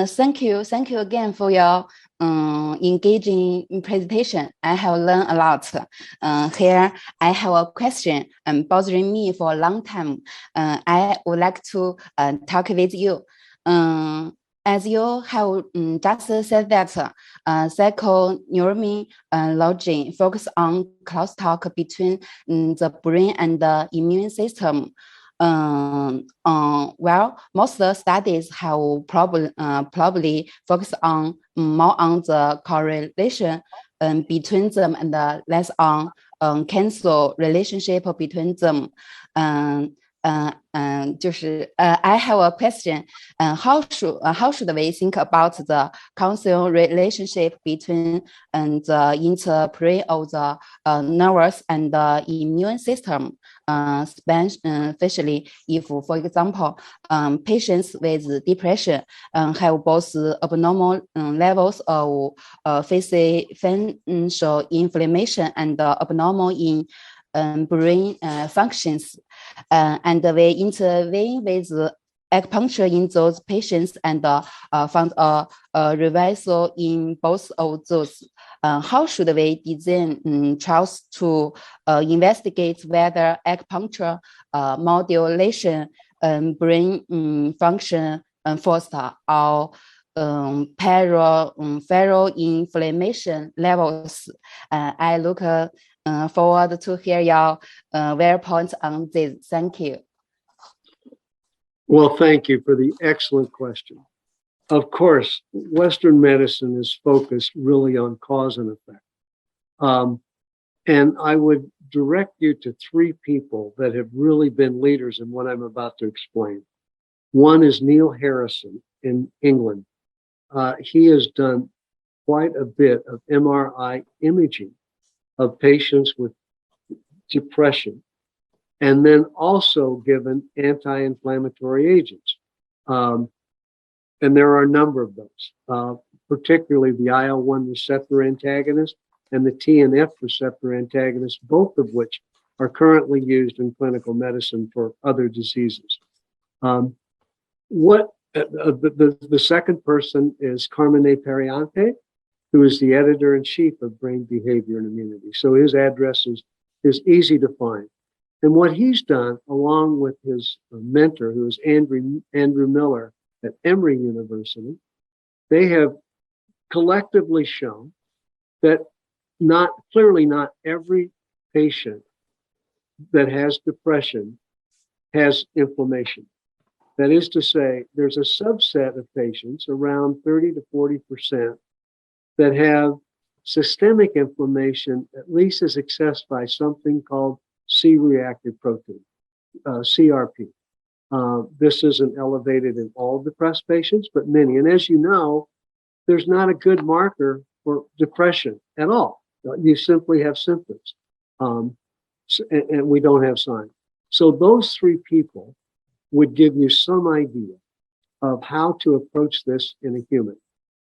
Thank you again for your engaging presentation. I have learned a lot. Here, I have a question bothering me for a long time. I would like to talk with you. As you have just said that psychoneuroimmunology focus on crosstalk between the brain and the immune system. Well, most studies have probably focused on more on the correlation between them and less on causal relationship between them. I have a question. How should we think about the causal relationship between the interplay of the nervous and the immune system, especially if, for example, patients with depression have both abnormal levels of facial inflammation and abnormal in brain functions, and we intervene with acupuncture in those patients and found a reversal in both of those. How should we design trials to investigate whether acupuncture modulation brain function foster or peripheral inflammation levels? I look forward to hear your viewpoints on this. Thank you. Well, thank you for the excellent question. Of course, Western medicine is focused really on cause and effect. And I would direct you to three people that have really been leaders in what I'm about to explain. One is Neil Harrison in England. He has done quite a bit of MRI imaging of patients with depression, and then also given anti-inflammatory agents. and there are a number of those, particularly the IL-1 receptor antagonist and the TNF receptor antagonist, both of which are currently used in clinical medicine for other diseases. The second person is Carmine Periante, who is the editor-in-chief of Brain Behavior and Immunity. So his address is easy to find. And what he's done, along with his mentor, who is Andrew Miller at Emory University, they have collectively shown that clearly not every patient that has depression has inflammation. That is to say, there's a subset of patients, around 30 to 40%, that have systemic inflammation, at least as assessed by something called C-reactive protein, CRP. This isn't elevated in all depressed patients, but many. And as you know, there's not a good marker for depression at all. You simply have symptoms, and we don't have signs. So those three people would give you some idea of how to approach this in a human,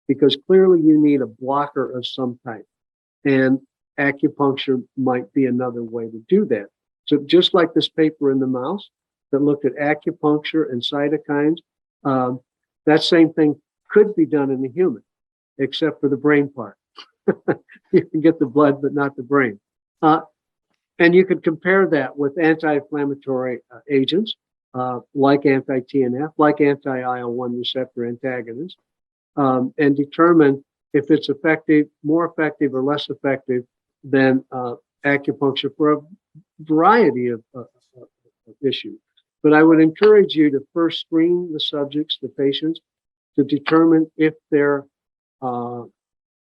because clearly you need a blocker of some type, and acupuncture might be another way to do that. So just like this paper in the mouse that looked at acupuncture and cytokines, that same thing could be done in the human, except for the brain part. You can get the blood, but not the brain. And you could compare that with anti-inflammatory agents, like anti-TNF, like anti-IL-1 receptor antagonists, and determine if it's effective, more effective or less effective than acupuncture for a variety of issues. But I would encourage you to first screen the subjects, the patients, to determine if they're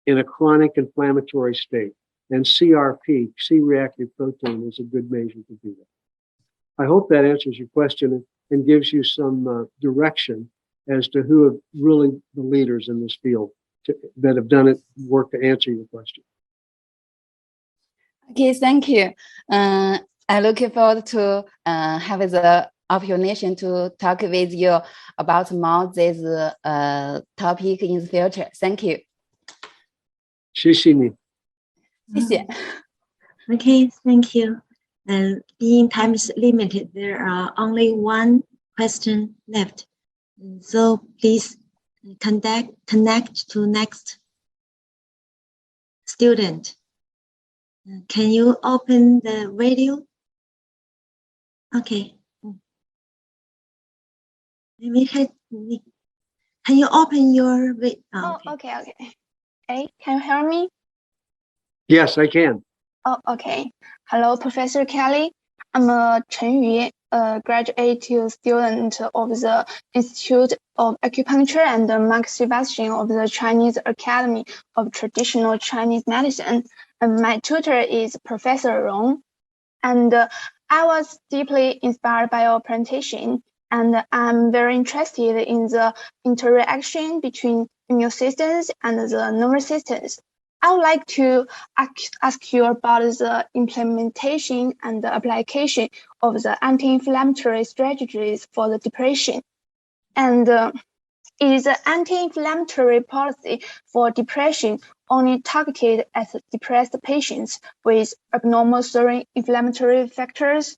in a chronic inflammatory state. And CRP, C-reactive protein, is a good measure to do that. I hope that answers your question and gives you some direction as to who are really the leaders in this field that have done work to answer your question. Okay, thank you. I'm looking forward to have the opportunity to talk with you about more this topic in the future. Thank you. 谢谢你。谢谢。 Okay, thank you. And being time is limited, there are only one question left. So please connect to next student. Can you open the video? Okay. Can you open your video? Oh, okay. Hey, can you hear me? Yes, I can. Oh, okay. Hello, Professor Kelly. I'm Chen Yu, a graduate student of the Institute of Acupuncture and Moxibustion of the Chinese Academy of Traditional Chinese Medicine. And my tutor is Professor Rong. And I was deeply inspired by your presentation. And I'm very interested in the interaction between immune systems and the nervous systems. I would like to ask you about the implementation and the application of the anti-inflammatory strategies for the depression. And is the anti-inflammatory policy for depression only targeted at depressed patients with abnormal serine inflammatory factors?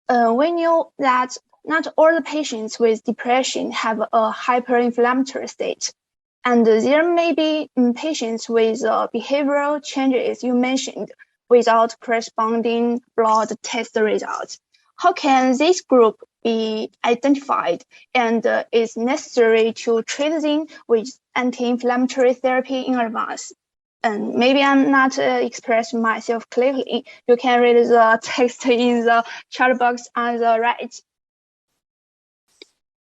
We know that not all the patients with depression have a hyperinflammatory state. And there may be patients with behavioral changes you mentioned without corresponding blood test results. How can this group be identified, and is necessary to treat them with anti-inflammatory therapy in advance? And maybe I'm not expressing myself clearly. You can read the text in the chat box on the right.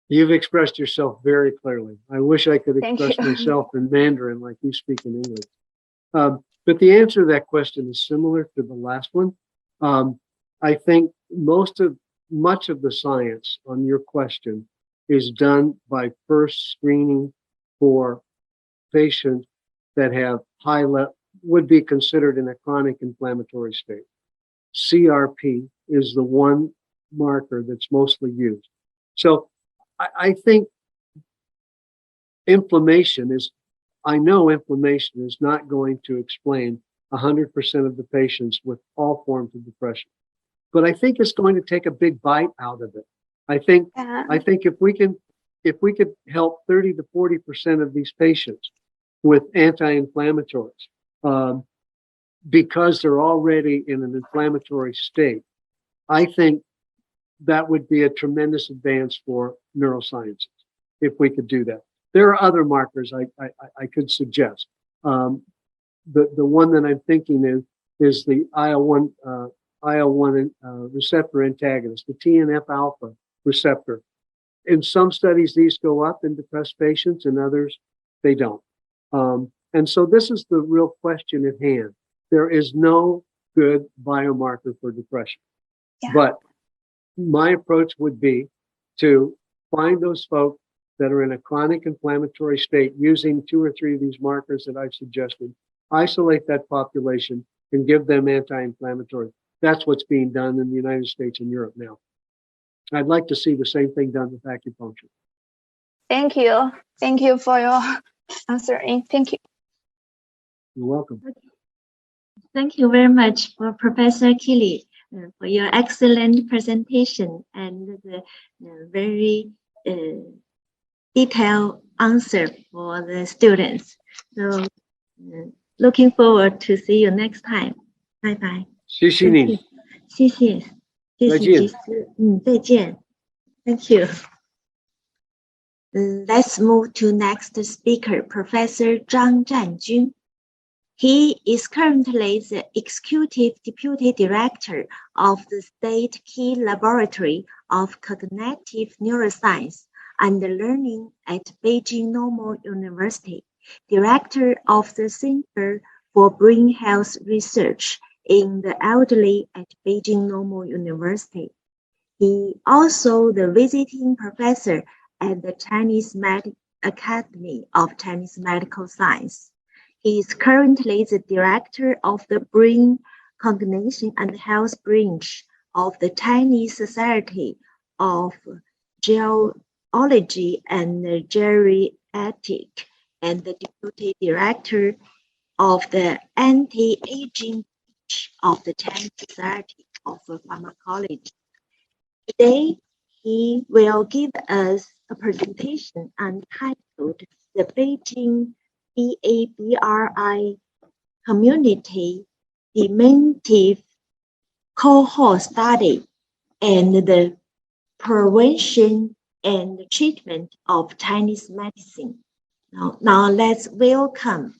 You've expressed yourself very clearly. I wish I could express Thank you. myself in Mandarin like you speak in English. But the answer to that question is similar to the last one. I think much of the science on your question is done by first screening for patients that have would be considered in a chronic inflammatory state. CRP is the one marker that's mostly used. So I think inflammation is, I know inflammation is not going to explain 100% of the patients with all forms of depression, but I think it's going to take a big bite out of it. I think if we could help 30 to 40% of these patients with anti-inflammatories, because they're already in an inflammatory state, I think that would be a tremendous advance for neurosciences if we could do that. There are other markers I could suggest. The one that I'm thinking is the IL-1 receptor antagonist, the TNF alpha receptor. In some studies, these go up in depressed patients, and others, they don't. And so this is the real question at hand. There is no good biomarker for depression. Yeah. But my approach would be to find those folks that are in a chronic inflammatory state using 2 or 3 of these markers that I've suggested, isolate that population and give them anti-inflammatory. That's what's being done in the United States and Europe now. I'd like to see the same thing done with acupuncture. Thank you. Thank you for your answering. Thank you. You're welcome. Thank you very much for Professor Kelly for your excellent presentation and the very detailed answer for the students. So looking forward to see you next time. Bye bye. 谢谢你。谢谢，谢谢再见。技师，再见。Thank you. Let's move to next speaker, Professor Zhang Zhanjun. He is currently the Executive Deputy Director of the State Key Laboratory of Cognitive Neuroscience and Learning at Beijing Normal University, Director of the Center for Brain Health Research in the Elderly at Beijing Normal University. He also the visiting professor at the Chinese Academy of Chinese Medical Science. He is currently the director of the Brain Cognition and Health branch of the Chinese Society of Geology and Geriatric, and the deputy director of the anti-aging branch of the Chinese Society of Pharmacology. Today, he will give us a presentation entitled The Beijing BABRI Community Dementive Cohort Study and the Prevention and Treatment of Chinese Medicine. Now let's welcome.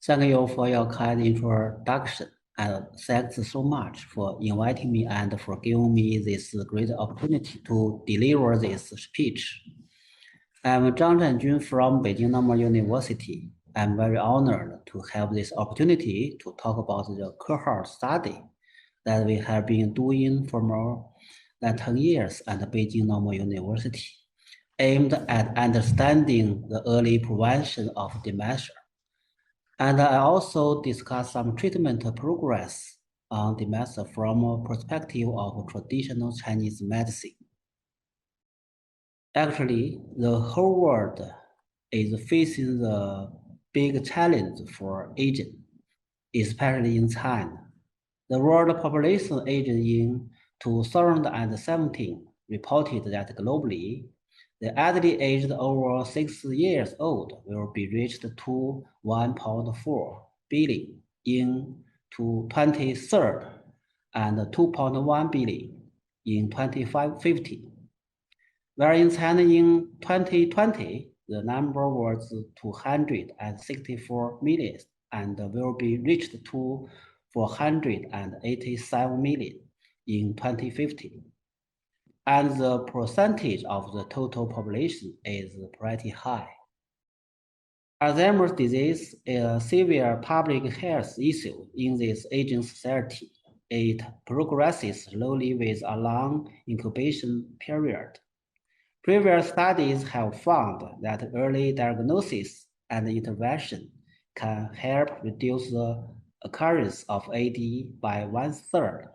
Thank you for your kind introduction, and thanks so much for inviting me and for giving me this great opportunity to deliver this speech. I'm Zhang Zhanjun from Beijing Normal University. I'm very honored to have this opportunity to talk about the cohort study that we have been doing for more than 10 years at Beijing Normal University, aimed at understanding the early prevention of dementia. And I also discuss some treatment progress on dementia from a perspective of traditional Chinese medicine. Actually, the whole world is facing the big challenge for aging, especially in China. The world population aging in 2017 reported that globally, the elderly aged over 60 years old will be reached to 1.4 billion in 2030 and 2.1 billion in 2050. Where in China in 2020, the number was 264 million and will be reached to 487 million in 2050. And the percentage of the total population is pretty high. Alzheimer's disease is a severe public health issue in this aging society. It progresses slowly with a long incubation period. Previous studies have found that early diagnosis and intervention can help reduce the occurrence of AD by 1/3,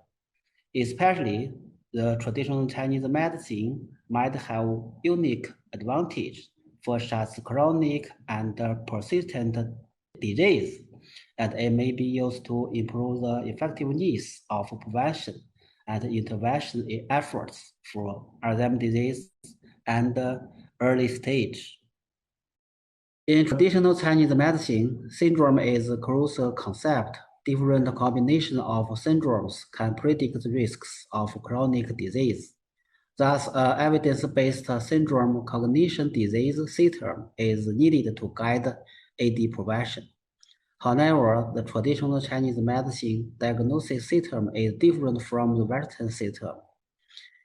especially the traditional Chinese medicine might have unique advantage for such chronic and persistent disease, and it may be used to improve the effectiveness of prevention and intervention efforts for Alzheimer's disease and early stage. In traditional Chinese medicine, syndrome is a crucial concept. Different combinations of syndromes can predict the risks of chronic disease. Thus, an evidence-based syndrome cognition disease system is needed to guide AD prevention. However, the traditional Chinese medicine diagnosis system is different from the Western system,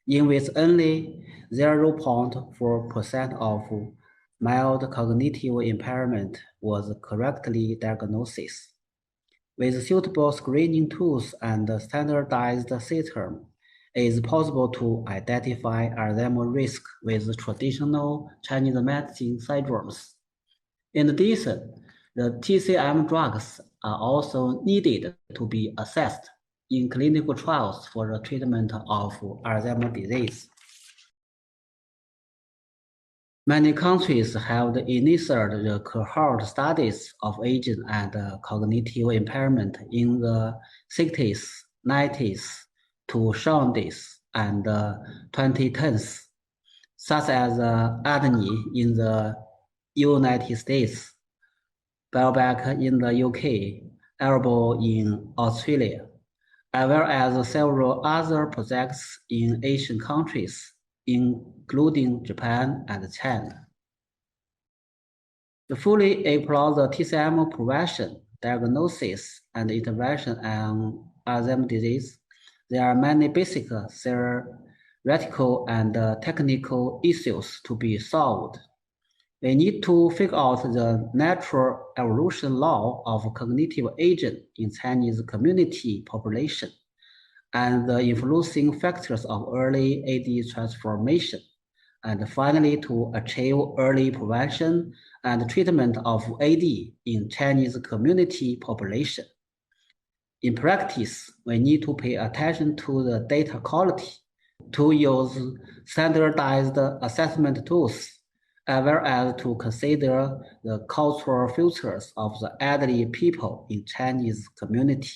in which only 0.4% of mild cognitive impairment was correctly diagnosed. With suitable screening tools and a standardized system, it is possible to identify Alzheimer's risk with traditional Chinese medicine syndromes. In addition, the TCM drugs are also needed to be assessed in clinical trials for the treatment of Alzheimer's disease. Many countries have initiated the cohort studies of aging and cognitive impairment in the 60s, 90s, 2000s, and 2010s, such as Adney in the United States, Bioback in the UK, Arbo in Australia, as well as several other projects in Asian countries, including Japan and China. To fully explore the TCM prevention, diagnosis, and intervention on Alzheimer's disease, there are many basic theoretical and technical issues to be solved. We need to figure out the natural evolution law of cognitive aging in Chinese community population and the influencing factors of early AD transformation, and finally to achieve early prevention and treatment of AD in Chinese community population. In practice, we need to pay attention to the data quality, to use standardized assessment tools, as well as to consider the cultural features of the elderly people in Chinese community.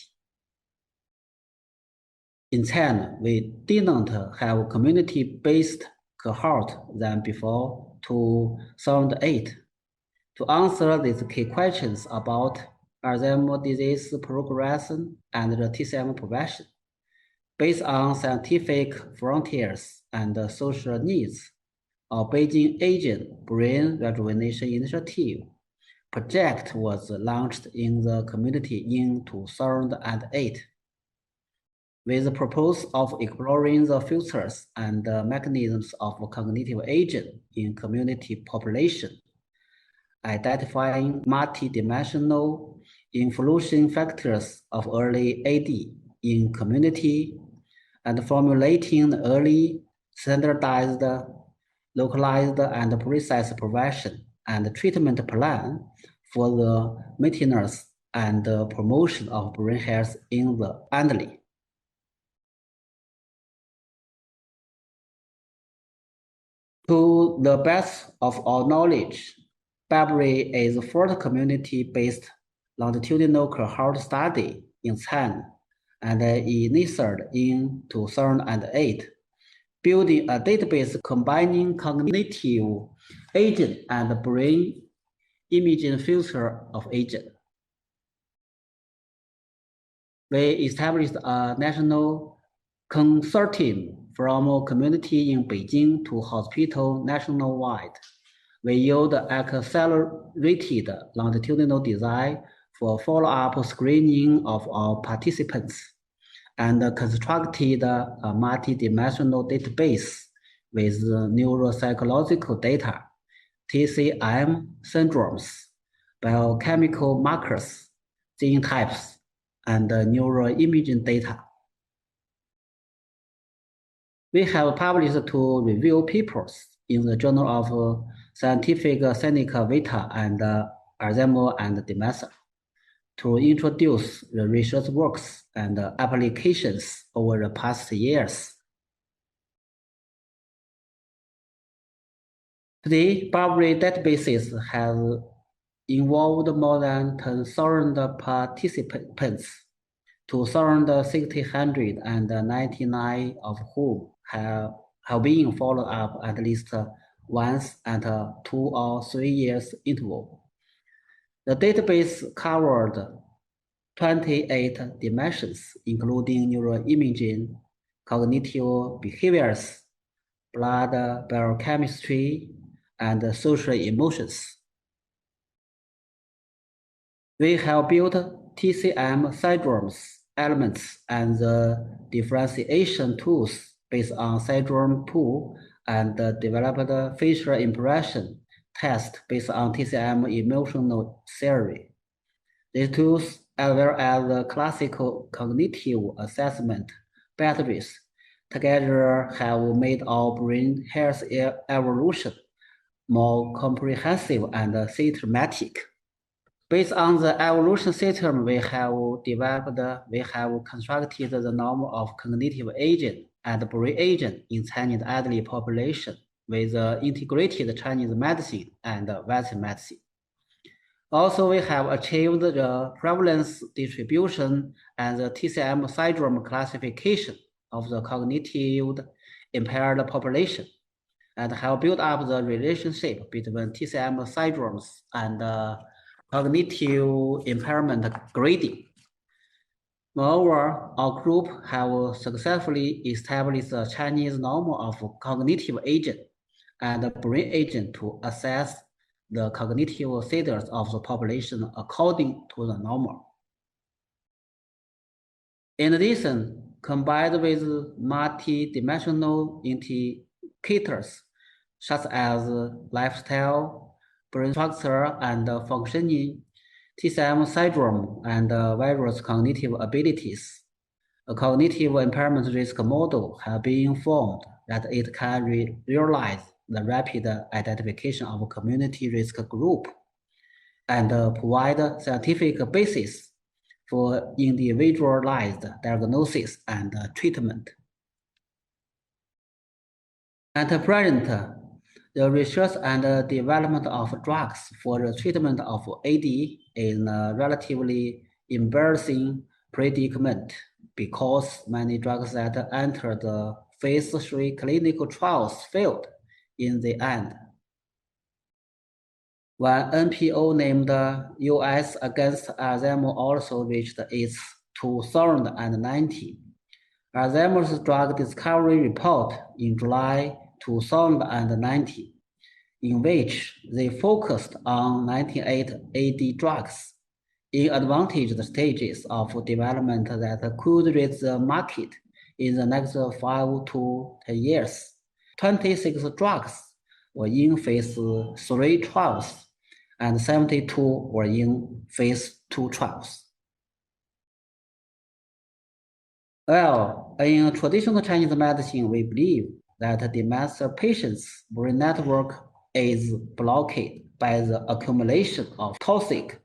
In China, we didn't have community-based cohort than before 2008. To answer these key questions about Alzheimer's disease progression and the TCM prevention, based on scientific frontiers and social needs, our Beijing Aging Brain Rejuvenation Initiative project was launched in the community in 2008. With the purpose of exploring the features and mechanisms of cognitive aging in community population, identifying multidimensional influencing factors of early AD in community, and formulating the early standardized, localized, and precise prevention and treatment plan for the maintenance and promotion of brain health in the elderly. To the best of our knowledge, BABRI is the first community-based longitudinal cohort study in China and initiated in 2008, building a database combining cognitive aging and brain imaging feature of aging. We established a national consortium from community in Beijing to hospital nationwide. We used accelerated longitudinal design for follow-up screening of our participants and constructed a multidimensional database with neuropsychological data, TCM syndromes, biochemical markers, gene types, and neuroimaging data. We have published 2 review papers in the Journal of Scientific Clinical Vita and Alzheimer's and Dementia to introduce the research works and applications over the past years. Today, Barbary databases have involved more than 10,000 participants, 2,699 of whom have been followed up at least once at a 2 or 3 years interval. The database covered 28 dimensions, including neuroimaging, cognitive behaviors, blood biochemistry, and social emotions. We have built TCM syndromes elements and the differentiation tools based on syndrome pool and developed facial impression test based on TCM emotional theory. These tools, as well as the classical cognitive assessment batteries, together have made our brain health evolution more comprehensive and systematic. Based on the evolution system we have developed, we have constructed the norm of cognitive agent and brain agent in Chinese elderly population with integrated Chinese medicine and Western medicine. Also, we have achieved the prevalence distribution and the TCM syndrome classification of the cognitive impaired population, and have built up the relationship between TCM syndromes and cognitive impairment grading. Moreover, our group have successfully established a Chinese norm of cognitive agent and brain agent to assess the cognitive status of the population according to the normal. In addition, combined with multi-dimensional indicators such as lifestyle, brain structure and functioning, TCM syndrome, and various cognitive abilities, a cognitive impairment risk model has been formed that it can realize the rapid identification of a community risk group and provide scientific basis for individualized diagnosis and treatment. At present, the research and development of drugs for the treatment of AD is in a relatively embarrassing predicament because many drugs that entered the phase 3 clinical trials failed in the end. One NPO named US Against Alzheimer's also reached its 2090 Alzheimer's drug discovery report in July 2090, in which they focused on 98 AD drugs in advantaged stages of development that could reach the market in the next 5 to 10 years. 26 drugs were in phase 3 trials, and 72 were in phase 2 trials. Well, in traditional Chinese medicine, we believe that the master patient's brain network is blocked by the accumulation of toxic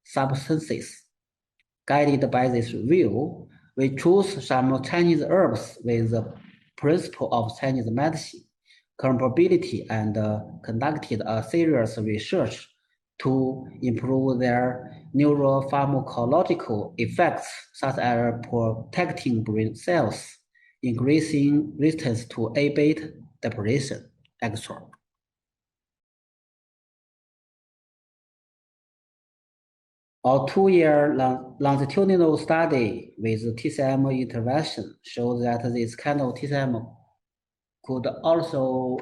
substances. Guided by this view, we choose some Chinese herbs with the principle of Chinese medicine comparability and conducted a serious research to improve their neuropharmacological effects, such as protecting brain cells, increasing resistance to A-beta depression, etc. Our 2-year longitudinal study with TCM intervention shows that this kind of TCM could also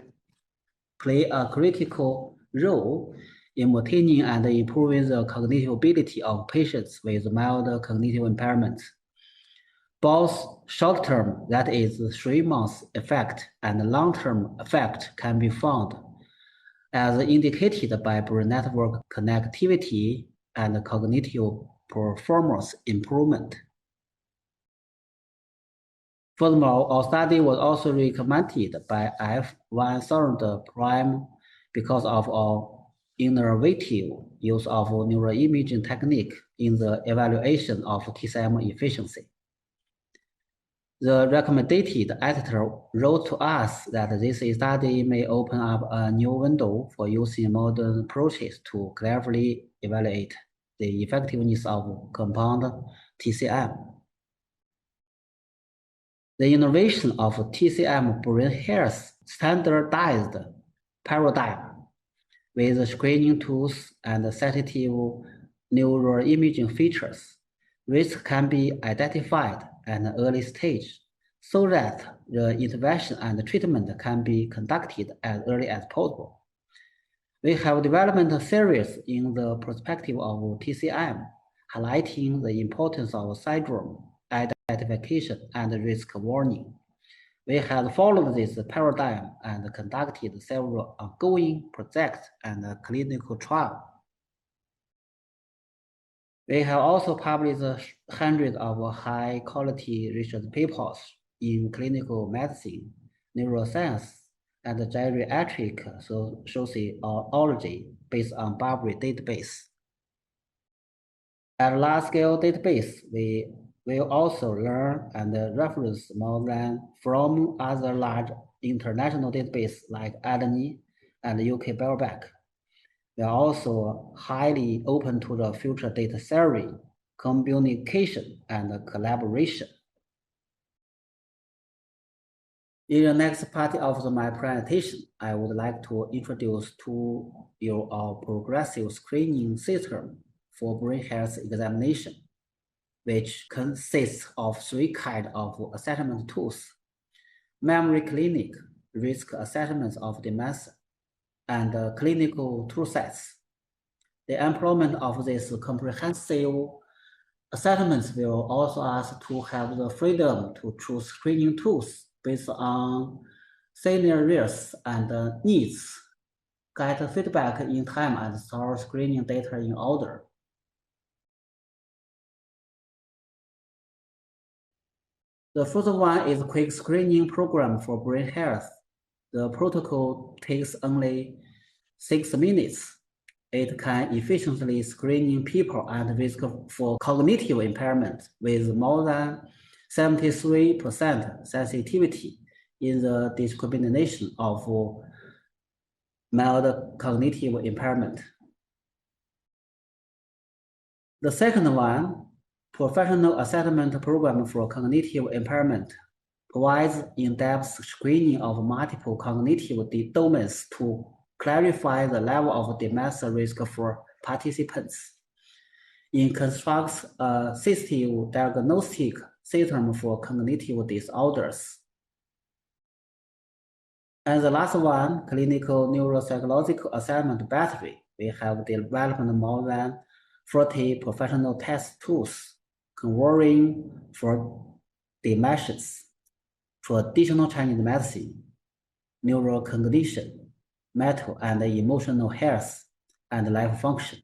play a critical role in maintaining and improving the cognitive ability of patients with mild cognitive impairments. Both short-term, that is 3 months effect, and long-term effect can be found as indicated by brain network connectivity and cognitive performance improvement. Furthermore, our study was also recommended by F1000 Prime because of our innovative use of neuroimaging technique in the evaluation of TCM efficiency. The recommended editor wrote to us that this study may open up a new window for using modern approaches to cleverly evaluate the effectiveness of compound TCM. The innovation of TCM brain health standardized paradigm with screening tools and sensitive neuroimaging features, risk can be identified at an early stage so that the intervention and treatment can be conducted as early as possible. We have developed theories in the perspective of TCM, highlighting the importance of syndrome identification and risk warning. We have followed this paradigm and conducted several ongoing projects and clinical trials. We have also published hundreds of high-quality research papers in clinical medicine, neuroscience, and geriatric sociology based on Barbary database. At large-scale database, we will also learn and reference more than from other large international databases like ADNI and UK Biobank. We are also highly open to the future data theory, communication, and collaboration. In the next part of my presentation, I would like to introduce to you our progressive screening system for brain health examination, which consists of 3 kinds of assessment tools: memory clinic, risk assessments of dementia, and clinical toolsets. The employment of these comprehensive assessments will also us to have the freedom to choose screening tools based on scenarios and needs, get feedback in time, and store screening data in order. The first one is a quick screening program for brain health. The protocol takes only 6 minutes. It can efficiently screen people at risk for cognitive impairment with more than 73% sensitivity in the discrimination of mild cognitive impairment. The second one, professional assessment program for cognitive impairment, provides in-depth screening of multiple cognitive domains to clarify the level of dementia risk for participants. It constructs a system diagnostic system for cognitive disorders. And the last one, clinical neuropsychological assessment battery. We have developed more than 40 professional test tools covering for dementias, traditional Chinese medicine, neurocognition, mental and emotional health, and life function.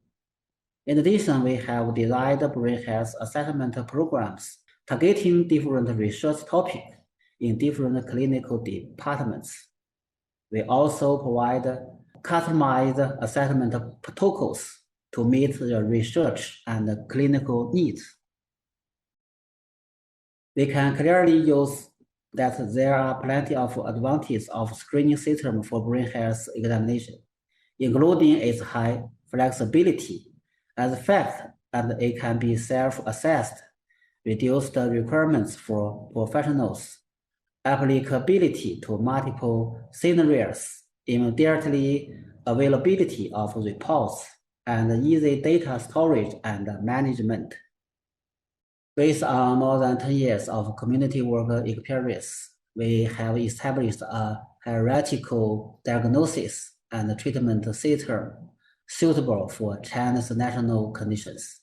In addition, we have designed brain health assessment programs targeting different research topics in different clinical departments. We also provide customized assessment protocols to meet the research and clinical needs. We can clearly use that there are plenty of advantages of screening system for brain health examination, including its high flexibility as a fact, and it can be self-assessed, reduce the requirements for professionals, applicability to multiple scenarios, immediately availability of reports, and easy data storage and management. Based on more than 10 years of community work experience, we have established a hierarchical diagnosis and treatment system suitable for China's national conditions.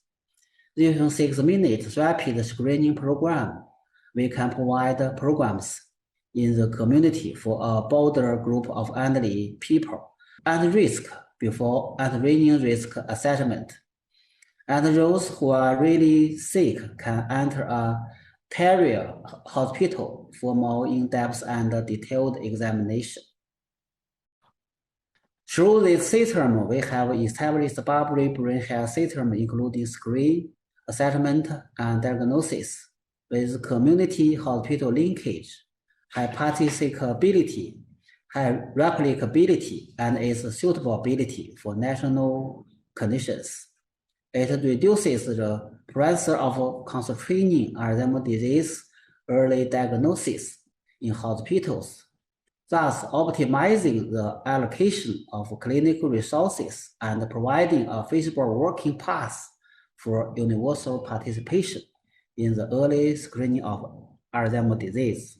Using 6 minutes rapid screening program, we can provide programs in the community for a broader group of elderly people at risk before entering risk assessment. And those who are really sick can enter a Terrier hospital for more in-depth and detailed examination. Through this system, we have established a Barbary brain health system, including screen, assessment, and diagnosis, with community hospital linkage, high participability, high replicability, and its suitability for national conditions. It reduces the pressure of concentrating Alzheimer's disease early diagnosis in hospitals, thus optimizing the allocation of clinical resources and providing a feasible working path for universal participation in the early screening of Alzheimer's disease.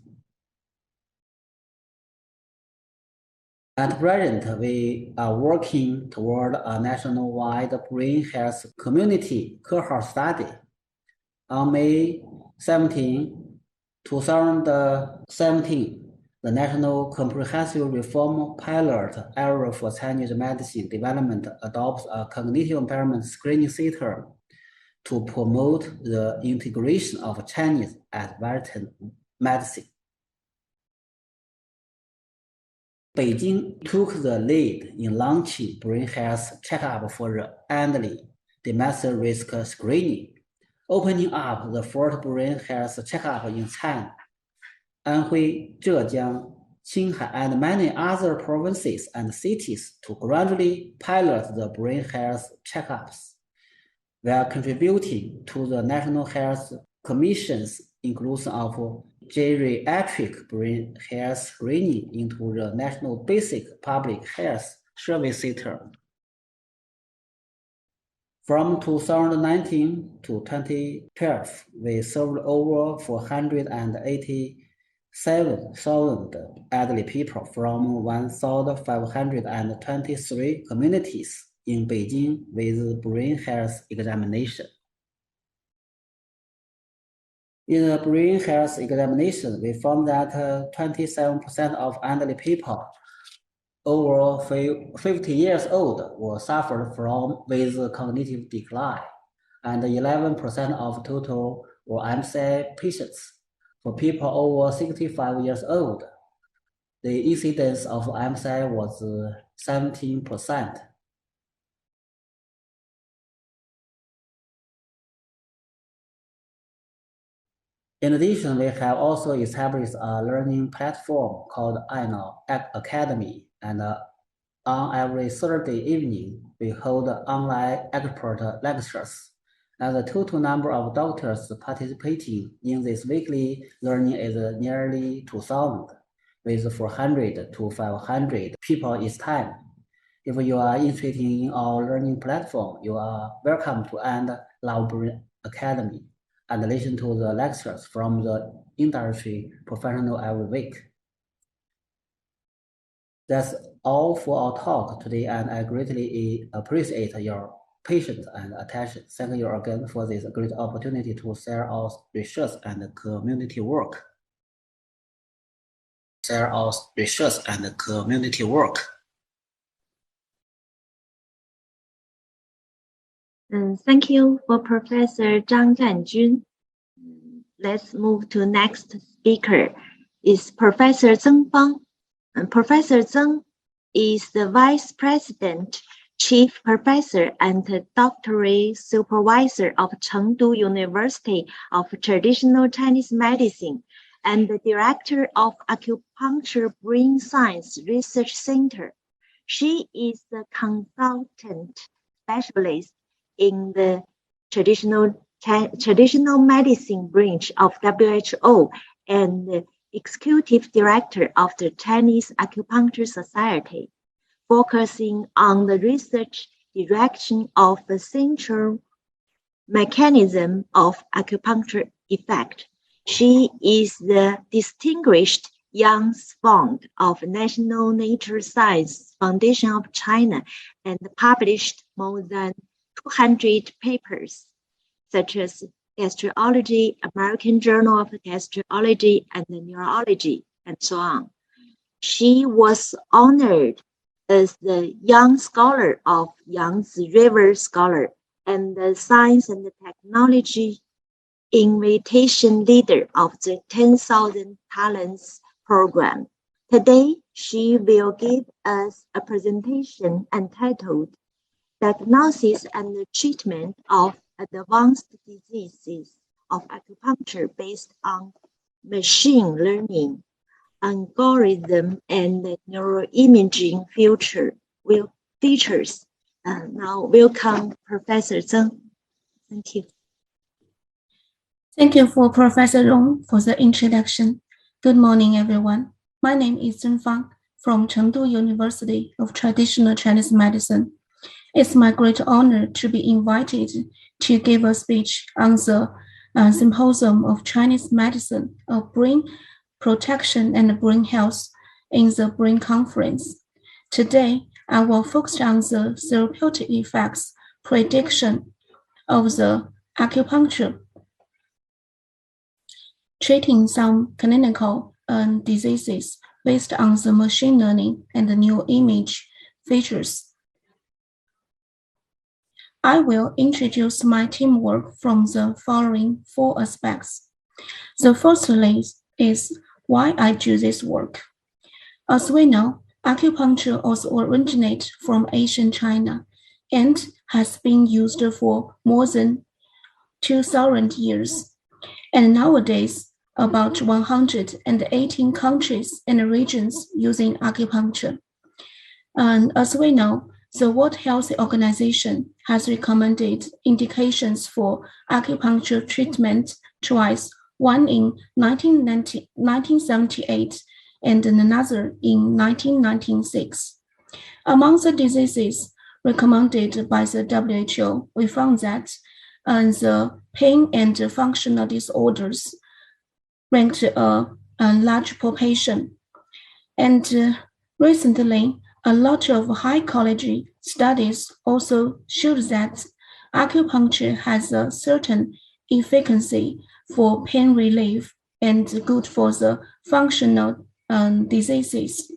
At present, we are working toward a nationwide brain health community cohort study. On May 17, 2017, the National Comprehensive Reform Pilot Area for Chinese Medicine Development adopts a cognitive impairment screening system to promote the integration of Chinese advanced medicine. Beijing took the lead in launching brain health checkup for the elderly dementia risk screening, opening up the first brain health checkup in China. Anhui, Zhejiang, Qinghai, and many other provinces and cities to gradually pilot the brain health checkups. We are contributing to the National Health Commission's inclusion of geriatric brain health screening into the National Basic Public Health Service System. From 2019 to 2012, we served over 487,000 elderly people from 1,523 communities in Beijing with brain health examination. In the brain health examination, we found that 27% of elderly people over 50 years old were suffered from with cognitive decline, and 11% of total were MCI patients. For people over 65 years old, the incidence of MCI was 17%. In addition, we have also established a learning platform called iNow Academy, and on every Thursday evening, we hold online expert lectures. And the total number of doctors participating in this weekly learning is nearly 2,000, with 400 to 500 people each time. If you are interested in our learning platform, you are welcome to enter Brain Academy and listen to the lectures from the industry professional every week. That's all for our talk today, and I greatly appreciate your patience and attention. Thank you again for this great opportunity to share our research and community work. Thank you for Professor Zhang Zhanjun. Let's move to next speaker. Is Professor Zeng Fang. Professor Zeng is the Vice President, Chief Professor, and Doctorate Supervisor of Chengdu University of Traditional Chinese Medicine and the Director of Acupuncture Brain Science Research Center. She is the consultant specialist in the traditional medicine branch of WHO and the executive director of the Chinese Acupuncture Society, focusing on the research direction of the central mechanism of acupuncture effect. She is the distinguished Young Fund of National Nature Science Foundation of China and published more than 200 papers, such as Gastrology, American Journal of Gastrology and Neurology, and so on. She was honored as the Young Scholar of Yangtze River Scholar and the Science and Technology Invitation Leader of the 10,000 Talents Program. Today, she will give us a presentation entitled Diagnosis and Treatment of Advanced Diseases of acupuncture based on machine learning, algorithm, and neuroimaging features. Now, welcome Professor Zheng. Thank you. Thank you for Professor Rong for the introduction. Good morning, everyone. My name is Zheng Fang from Chengdu University of Traditional Chinese Medicine. It's my great honor to be invited to give a speech on the Symposium of Chinese Medicine of Brain Protection and Brain Health in the Brain Conference. Today, I will focus on the therapeutic effects prediction of the acupuncture, treating some clinical diseases based on the machine learning and the new image features. I will introduce my teamwork from the following 4 aspects. The first is why I do this work. As we know, acupuncture also originates from ancient China and has been used for more than 2,000 years. And nowadays, about 118 countries and regions using acupuncture. And as we know, the World Health Organization has recommended indications for acupuncture treatment twice, one in 1978 and another in 1996. Among the diseases recommended by the WHO, we found that the pain and functional disorders ranked a large proportion. And recently, a lot of high-quality studies also showed that acupuncture has a certain efficacy for pain relief and good for the functional diseases.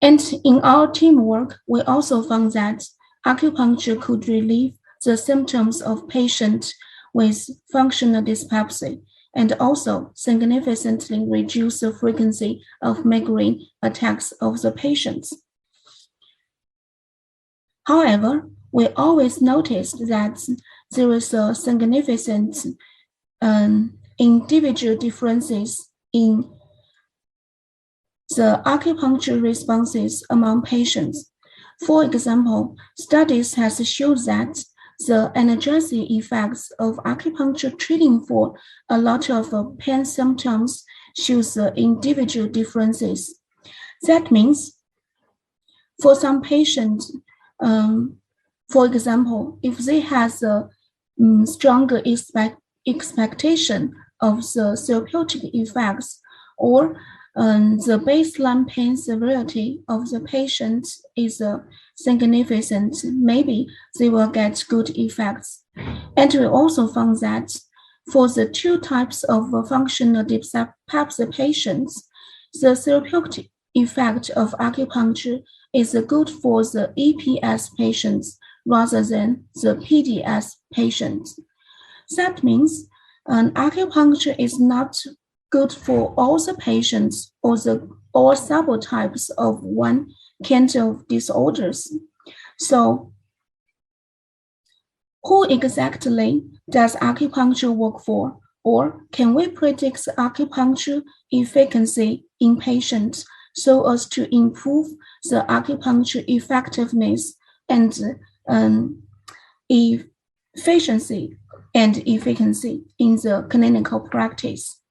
And in our teamwork, we also found that acupuncture could relieve the symptoms of patients with functional dyspepsia and also significantly reduce the frequency of migraine attacks of the patients. However, we always noticed that there is a significant individual differences in the acupuncture responses among patients. For example, studies have shown that the analgesia effects of acupuncture treating for a lot of pain symptoms shows individual differences. That means for some patients, for example, if they have a stronger expectation of the therapeutic effects or the baseline pain severity of the patient is significant, maybe they will get good effects. And we also found that for the 2 types of functional dyspepsia patients, the therapeutic effect of acupuncture is good for the EPS patients rather than the PDS patients. That means acupuncture is not good for all the patients or subtypes of one kind of disorders. So, who exactly does acupuncture work for? Or can we predict acupuncture efficacy in patients so as to improve the acupuncture effectiveness and efficiency and efficacy in the clinical practice?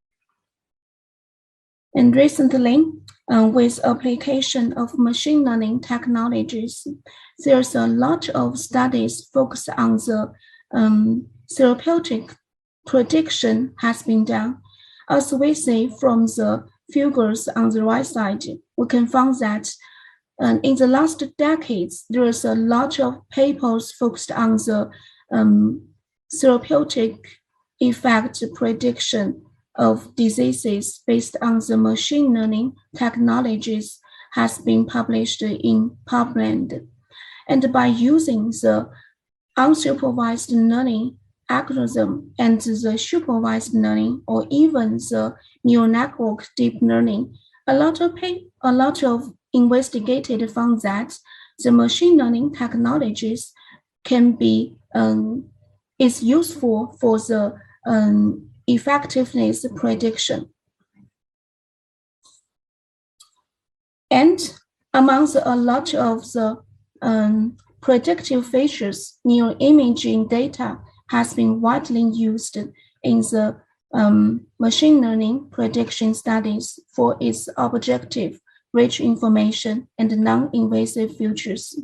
And recently, with application of machine learning technologies, there's a lot of studies focused on the therapeutic prediction has been done. As we see from the figures on the right side, we can find that in the last decades, there is a lot of papers focused on the therapeutic effect prediction of diseases based on the machine learning technologies has been published in PubMed. And by using the unsupervised learning algorithm and the supervised learning or even the neural network deep learning, a lot of investigators found that the machine learning technologies can be is useful for the effectiveness prediction. And among a lot of the predictive features, neuroimaging data has been widely used in the machine learning prediction studies for its objective, rich information, and non-invasive features.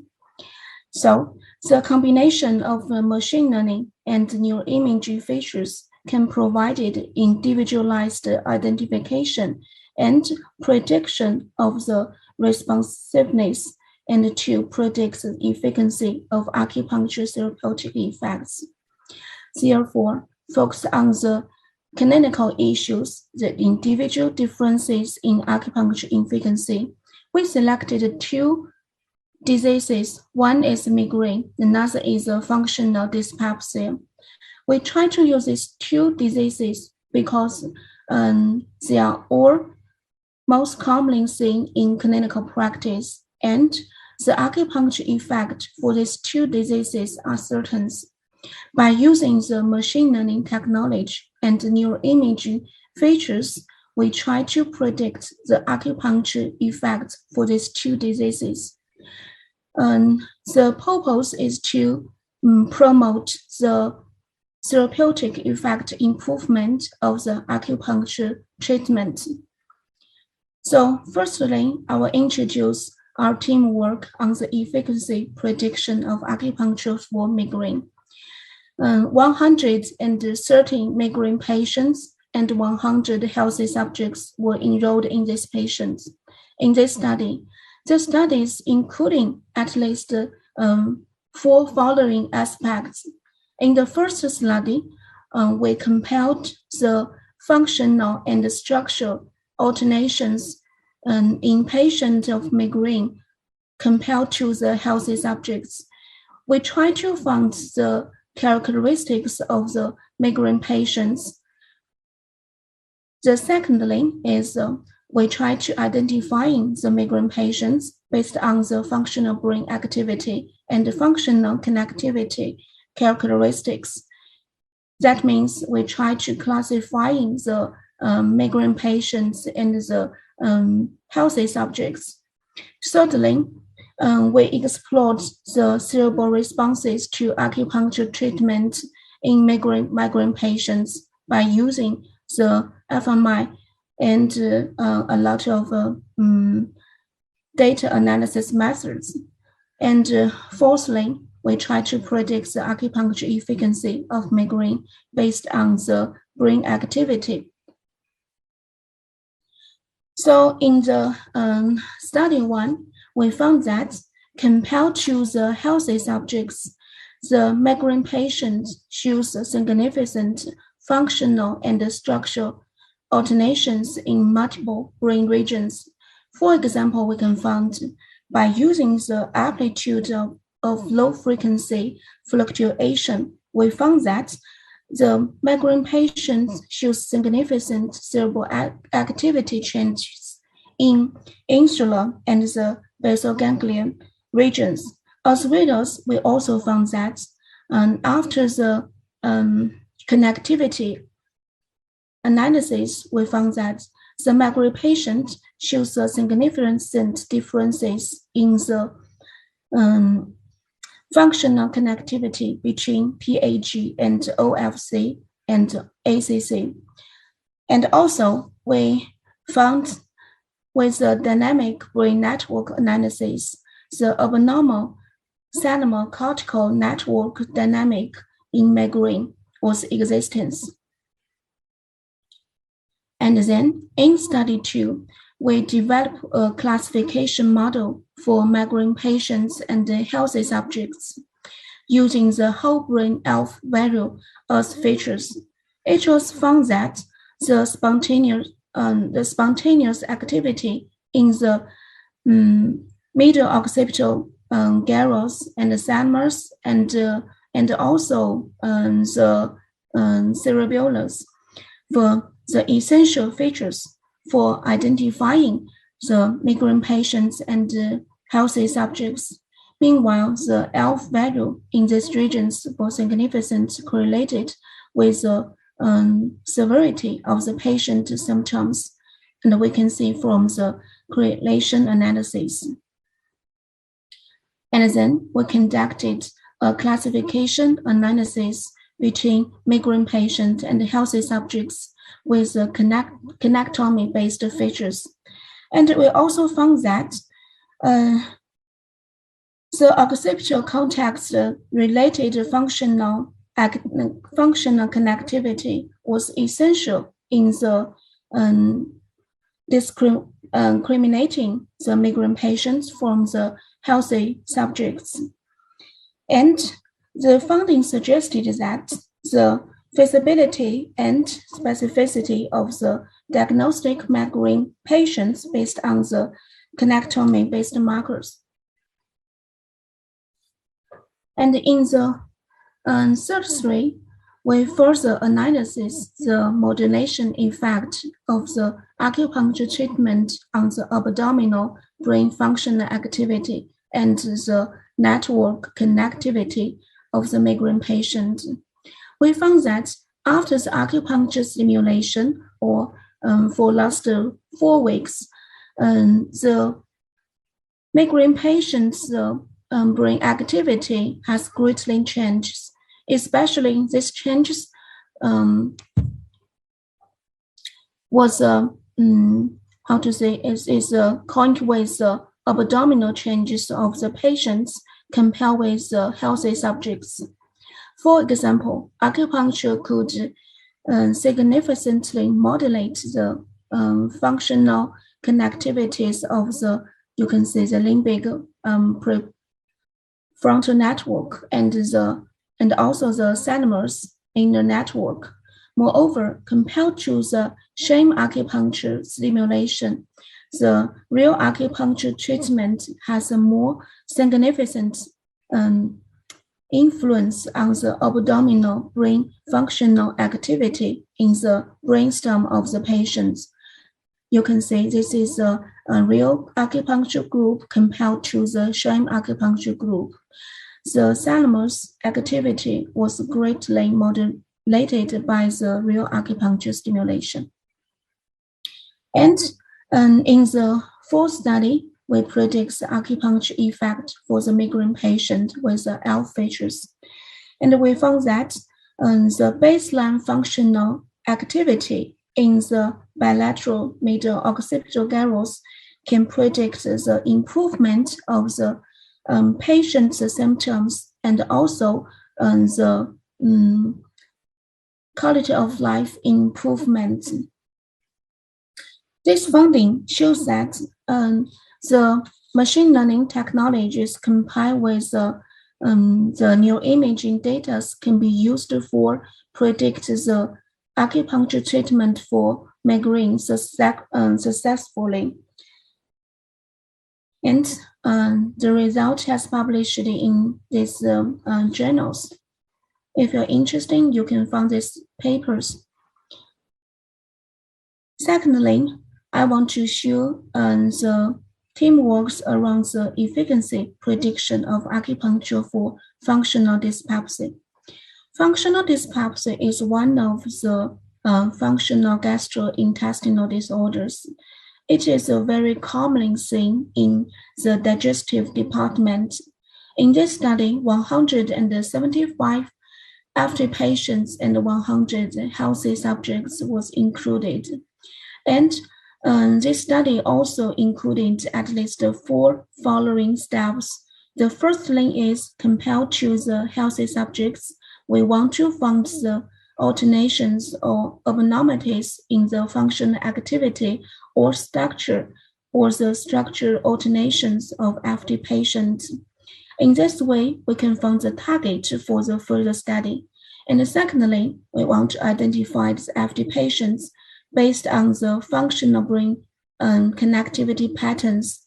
So the combination of machine learning and neuroimaging features can provide individualized identification and prediction of the responsiveness and to predict the efficacy of acupuncture therapeutic effects. Therefore, focus on the clinical issues, the individual differences in acupuncture efficacy. We selected two diseases. One is migraine, another is a functional dyspepsia. We try to use these two diseases because they are all most commonly seen in clinical practice, and the acupuncture effect for these two diseases are certain. By using the machine learning technology and neuroimaging features, we try to predict the acupuncture effect for these two diseases. The purpose is to promote the therapeutic effect improvement of the acupuncture treatment. So firstly, I will introduce our teamwork on the efficacy prediction of acupuncture for migraine. 130 migraine patients and 100 healthy subjects were enrolled in these patients. In this study, the studies including at least 4 following aspects. In the first study, we compared the functional and structural alternations in patients of migraine compared to the healthy subjects. We try to find the characteristics of the migraine patients. The secondly is we try to identify the migraine patients based on the functional brain activity and the functional connectivity characteristics. That means we try to classify the migraine patients and the healthy subjects. Thirdly, we explored the cerebral responses to acupuncture treatment in migraine patients by using the fMRI and a lot of data analysis methods. And fourthly, we try to predict the acupuncture efficacy of migraine based on the brain activity. So in the study 1, we found that compared to the healthy subjects, the migraine patients shows significant functional and structural alternations in multiple brain regions. For example, we can find by using the amplitude of low frequency fluctuation, we found that the migraine patients show significant cerebral activity changes in insular and the basal ganglion regions. As well as we also found that after the connectivity analysis, we found that the migraine patient shows significant differences in the functional connectivity between PAG and OFC and ACC. And also, we found with the dynamic brain network analysis, the abnormal thalamocortical network dynamic in migraine was existence. And then in study 2, we developed a classification model for migraine patients and healthy subjects using the whole brain ELF value as features. It was found that the spontaneous activity in the middle occipital gyrus and the thalamus and also the cerebellus were the essential features for identifying the migraine patients and healthy subjects. Meanwhile, the ELF value in these regions was significantly correlated with the severity of the patient symptoms, and we can see from the correlation analysis. And then we conducted a classification analysis between migraine patients and healthy subjects with connectomy-based features. And we also found that the occipital context related functional connectivity was essential in the discriminating the migraine patients from the healthy subjects. And the findings suggested that the feasibility and specificity of the diagnostic migraine patients based on the connectomy-based markers. And in the third three, we further analysis the modulation effect of the acupuncture treatment on the abdominal brain functional activity and the network connectivity of the migraine patient. We found that after the acupuncture stimulation or for last 4 weeks, the migraine patient's brain activity has greatly changed. Especially these changes was how to say is coined with the abdominal changes of the patients compared with the healthy subjects. For example, acupuncture could significantly modulate the functional connectivities of the, you can see the limbic prefrontal network and also the thalamus inner network. Moreover, compared to the sham acupuncture stimulation, the real acupuncture treatment has a more significant influence on the abdominal brain functional activity in the brainstem of the patients. You can see this is a real acupuncture group compared to the sham acupuncture group. The thalamus activity was greatly modulated by the real acupuncture stimulation. And in the fourth study, we predict the acupuncture effect for the migraine patient with the ELF features. And we found that the baseline functional activity in the bilateral middle occipital gyrus can predict the improvement of the patient's symptoms and also the quality of life improvement. This finding shows that the machine learning technologies combined with the neuroimaging data can be used for predict the acupuncture treatment for migraine successfully. And the result has published in these journals. If you're interested, you can find these papers. Secondly, I want to show the teamwork around the efficacy prediction of acupuncture for functional dyspepsia. Functional dyspepsia is one of the functional gastrointestinal disorders. It is a very common thing in the digestive department. In this study, 175 active patients and 100 healthy subjects was included. And this study also included at least 4 following steps. The first thing is, compared to the healthy subjects, we want to find the alternations or abnormalities in the functional activity or structure, or the structure alternations of FD patients. In this way, we can find the target for the further study. And secondly, we want to identify the FD patients based on the functional brain connectivity patterns.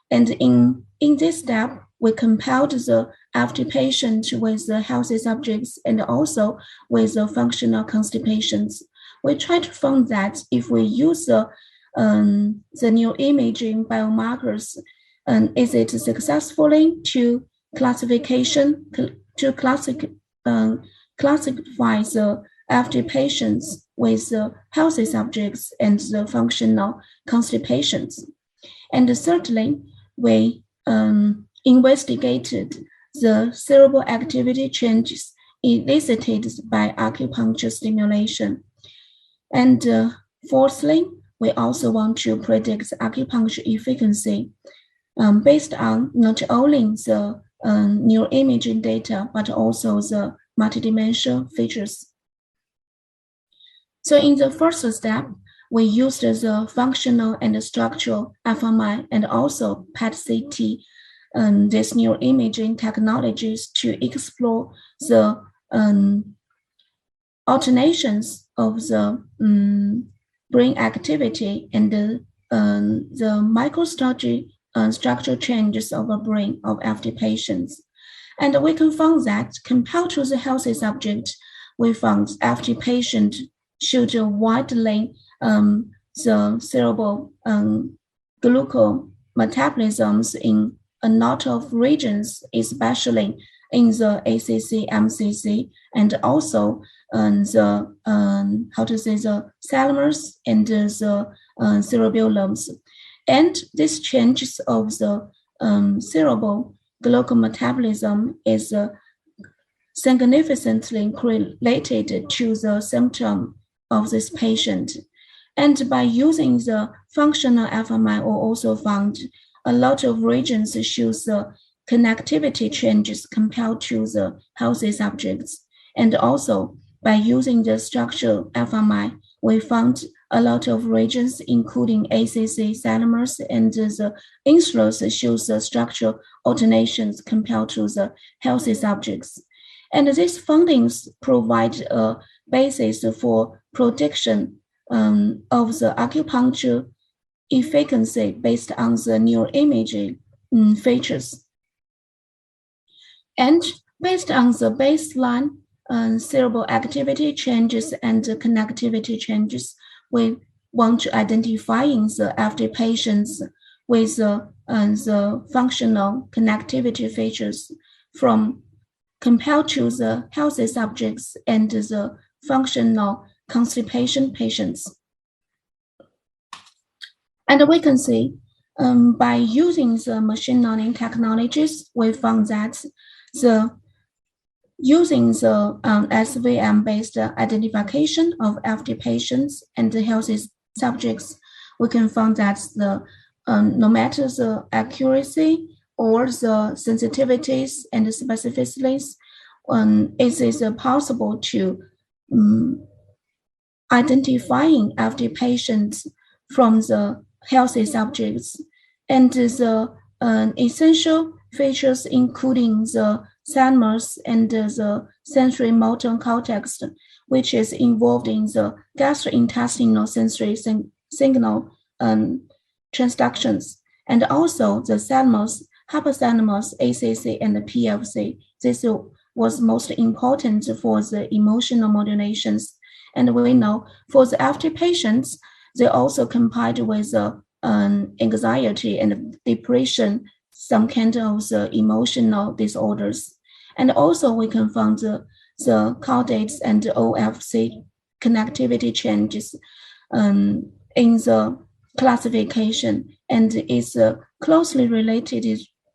And in this step, we compared the FD patient with the healthy subjects and also with the functional constipations. We try to find that if we use the neuroimaging biomarkers, is it successfully to classification to classify the FD patients with healthy subjects and the functional constipations. And thirdly, we investigated the cerebral activity changes elicited by acupuncture stimulation. And fourthly, we also want to predict acupuncture efficacy based on not only the neuroimaging data, but also the multidimensional features. So in the first step, we used the functional and structural fMRI and also PET-CT, these neuroimaging technologies to explore the alternations of the brain activity and the microstructural changes of the brain of FD patients. And we can find that compared to the healthy subject, we found FD patient showed widely the cerebral glucose metabolisms in a lot of regions, especially in the ACC, MCC, and also the thalamus and the cerebellums. And this changes of the cerebral glucose metabolism is significantly related to the symptom of this patient. And by using the functional fMRI, we also found a lot of regions shows the connectivity changes compared to the healthy subjects. And also by using the structural fMRI, we found a lot of regions, including ACC, thalamus, and the insulus shows the structural alternations compared to the healthy subjects. And these findings provide a basis for prediction of the acupuncture efficacy based on the neuroimaging features. And based on the baseline cerebral activity changes and the connectivity changes, we want to identify the FD patients with the functional connectivity features from compared to the healthy subjects and the functional constipation patients. And we can see by using the machine learning technologies, we found that using the SVM-based identification of FD patients and the healthy subjects, we can find that no matter the accuracy or the sensitivities and the specificities, it is possible to identifying FD patients from the healthy subjects. And the essential features including the thalamus and the sensory motor cortex, which is involved in the gastrointestinal sensory signal transductions, and also the thalamus, hypothalamus, ACC, and the PFC. This was most important for the emotional modulations. And we know for the FD patients, they also combined with anxiety and depression, some kind of the emotional disorders. And also we can find the caudate and OFC connectivity changes in the classification, and is closely related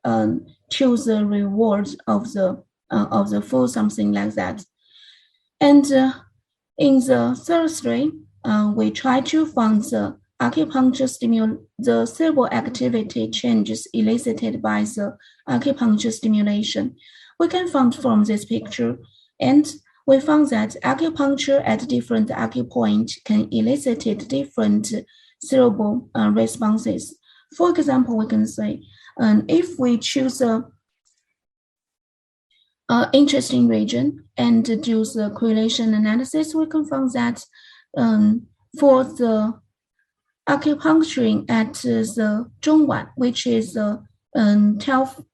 to the reward of the food, something like that. And in the third three, we try to find the acupuncture the cerebral activity changes elicited by the acupuncture stimulation. We can find from this picture, and we found that acupuncture at different acupoints can elicit different cerebral responses. For example, we can say, if we choose a interesting region and do the correlation analysis, we can find that for the acupuncturing at the Zhongwan, which is the 12th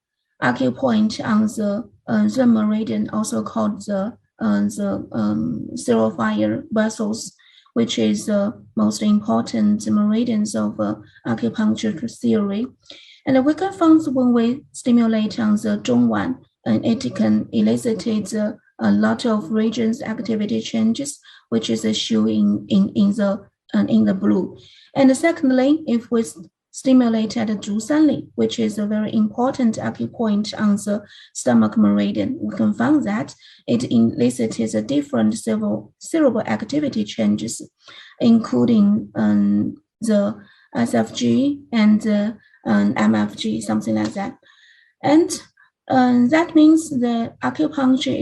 acupoint on the meridian, also called the thoroughfare vessels, which is the most important meridians of acupuncture theory. And we can find when we stimulate on the Zhongwan, and it can elicit a lot of regions activity changes, which is shown in the blue. And secondly, if we stimulate at Zhusanli, which is a very important acupoint on the stomach meridian, we can find that it elicits a different cerebral activity changes, including the SFG and MFG, something like that. And that means the acupuncture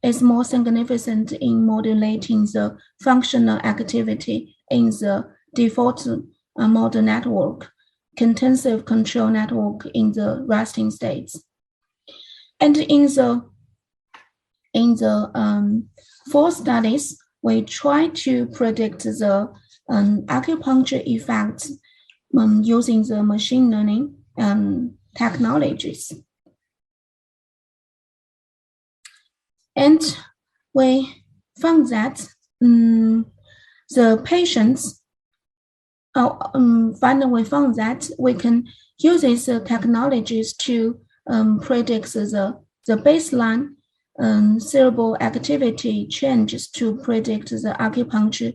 is more significant in modulating the functional activity in the default model network, intensive control network in the resting states. And in the 4 studies, we try to predict the acupuncture effects using the machine learning technologies. And we found that the patients, finally we found that we can use these technologies to predict the baseline cerebral activity changes to predict the acupuncture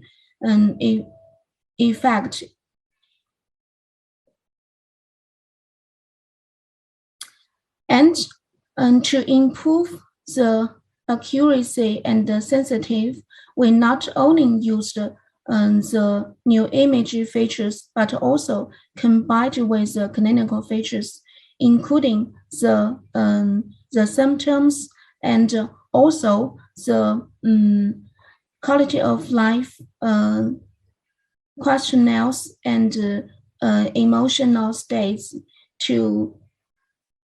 effect. And to improve the accuracy and the sensitive, we not only used the new image features, but also combined with the clinical features, including the symptoms and also the quality of life questionnaires and emotional states to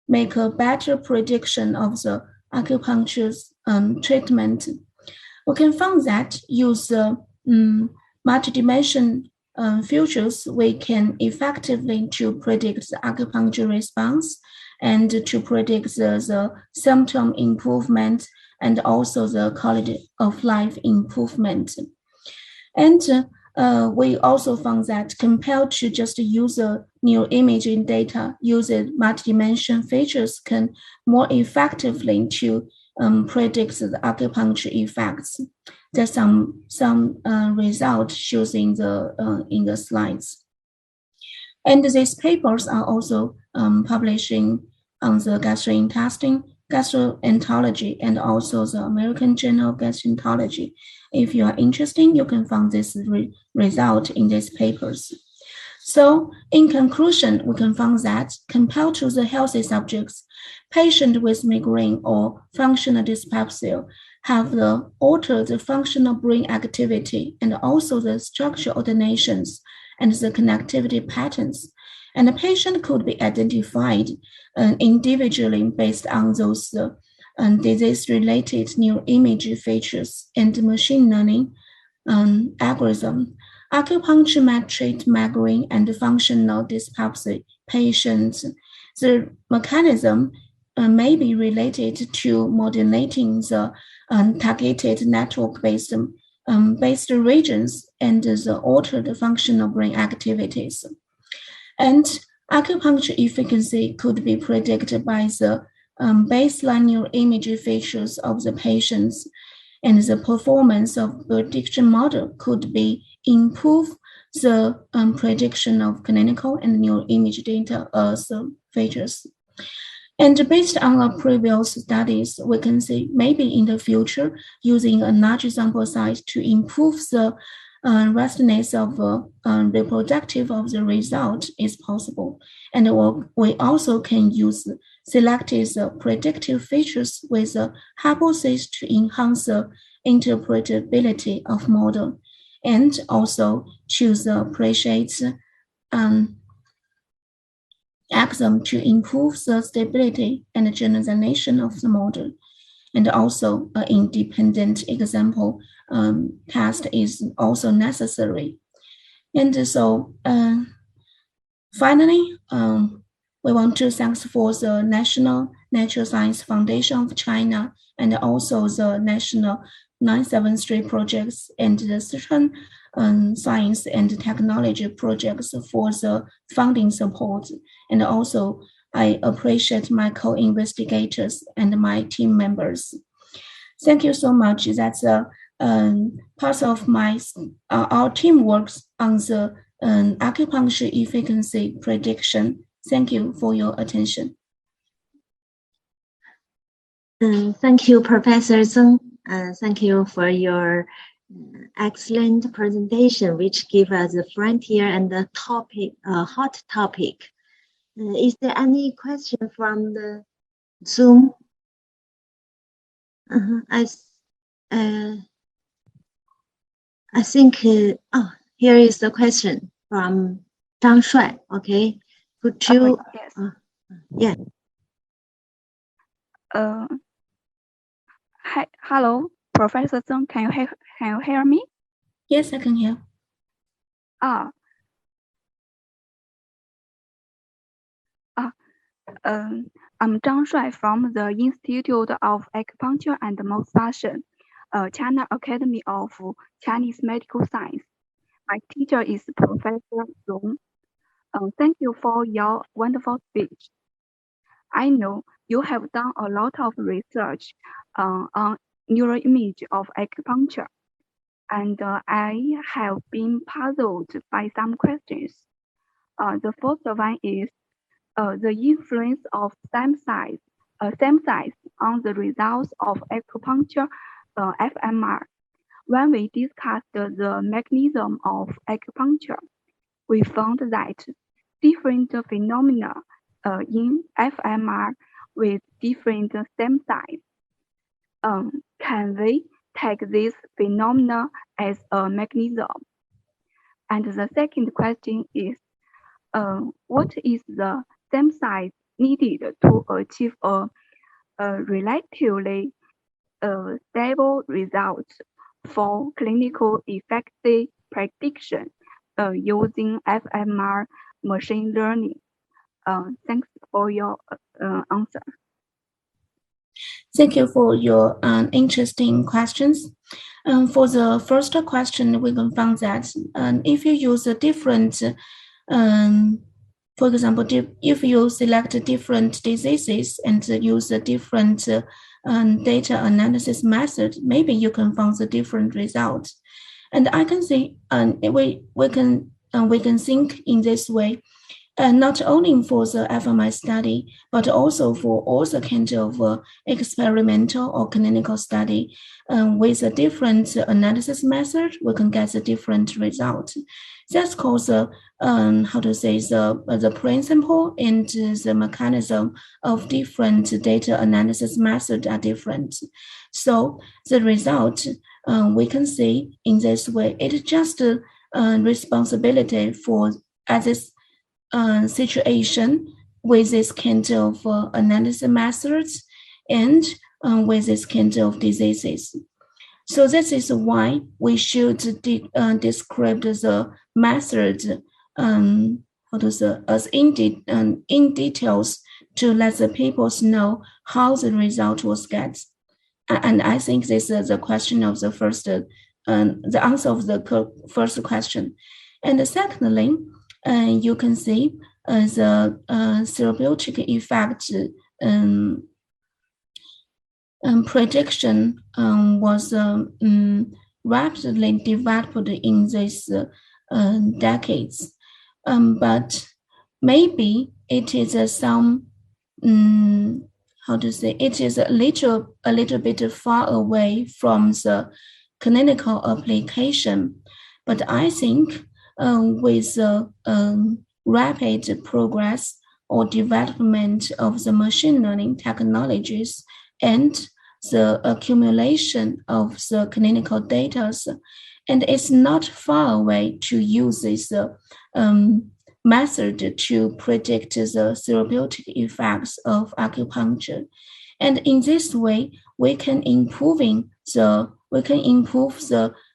make a better prediction of the acupuncture treatment. We can find that use multi-dimension features, we can effectively to predict the acupuncture response and to predict the symptom improvement and also the quality of life improvement. And we also found that compared to just use neuroimaging data, using multi-dimension features can more effectively to predict the acupuncture effects. There's some results shows in the slides. And these papers are also publishing on the gastroenterology and also the American Journal of Gastroenterology. If you are interested, you can find this result in these papers. So in conclusion, we can find that compared to the healthy subjects, patients with migraine or functional dyspepsia have the altered functional brain activity and also the structural alternations and the connectivity patterns. And the patient could be identified individually based on those disease-related neuroimaging features and machine learning algorithm. Acupuncture might treat migraine and functional dyspepsia patients. The mechanism may be related to modulating the targeted network-based regions and the altered functional brain activities. And acupuncture efficacy could be predicted by the baseline neuroimaging features of the patients, and the performance of prediction model could be improve the prediction of clinical and neuroimage data as features. And based on our previous studies, we can see maybe in the future, using a large sample size to improve the robustness of reproductive of the result is possible. And we also can use selected predictive features with a hypothesis to enhance the interpretability of model, and also choose the appreciate axon to improve the stability and generalization of the model. And also an independent example test is also necessary. And so finally, we want to thank for the National Natural Science Foundation of China and also the National 973 projects and the Sichuan science and technology projects for the funding support. And also, I appreciate my co-investigators and my team members. Thank you so much. That's part of my our team works on the acupuncture efficacy prediction. Thank you for your attention. Thank you, Professor Zeng. Thank you for your excellent presentation, which gave us a frontier and the topic, hot topic. Is there any question from the Zoom? I think, here is the question from Zhang Shuai. Okay, could you? Yes. Yeah. Hi, hello, Professor Zeng. Can you hear me? Yes, I can hear. I'm Zhang Shuai from the Institute of Acupuncture and Moxibustion, China Academy of Chinese Medical Science. My teacher is Professor Rong. Thank you for your wonderful speech. I know you have done a lot of research on neuroimage of acupuncture, and I have been puzzled by some questions. The first one is the influence of stem cells on the results of acupuncture fMR. When we discussed the mechanism of acupuncture, we found that different phenomena in fMR with different stem cells. Can we take this phenomena as a mechanism? And the second question is, what is the stem size needed to achieve a relatively stable result for clinical efficacy prediction using fMR machine learning? Thanks for your answer. Thank you for your interesting questions. For the first question, we can find that if you use a different, for example, if you select different diseases and use a different data analysis method, maybe you can find a different result. And I can say we can think in this way. Not only for the fMRI study, but also for all the kind of experimental or clinical study. With a different analysis method, we can get a different result. That's called the principle and the mechanism of different data analysis methods are different. So the result we can see in this way. It's just a responsibility for at this situation with this kind of analysis methods and with this kind of diseases. So this is why we should describe the method as in details to let the people know how the result was get. And I think this is the question of the first, the answer of the first question. And secondly, you can see the therapeutic effect prediction was rapidly developed in these decades. But maybe it is some it is a little bit far away from the clinical application. But I think with the rapid progress or development of the machine learning technologies and the accumulation of the clinical data, and it's not far away to use this method to predict the therapeutic effects of acupuncture. And in this way, we can improve the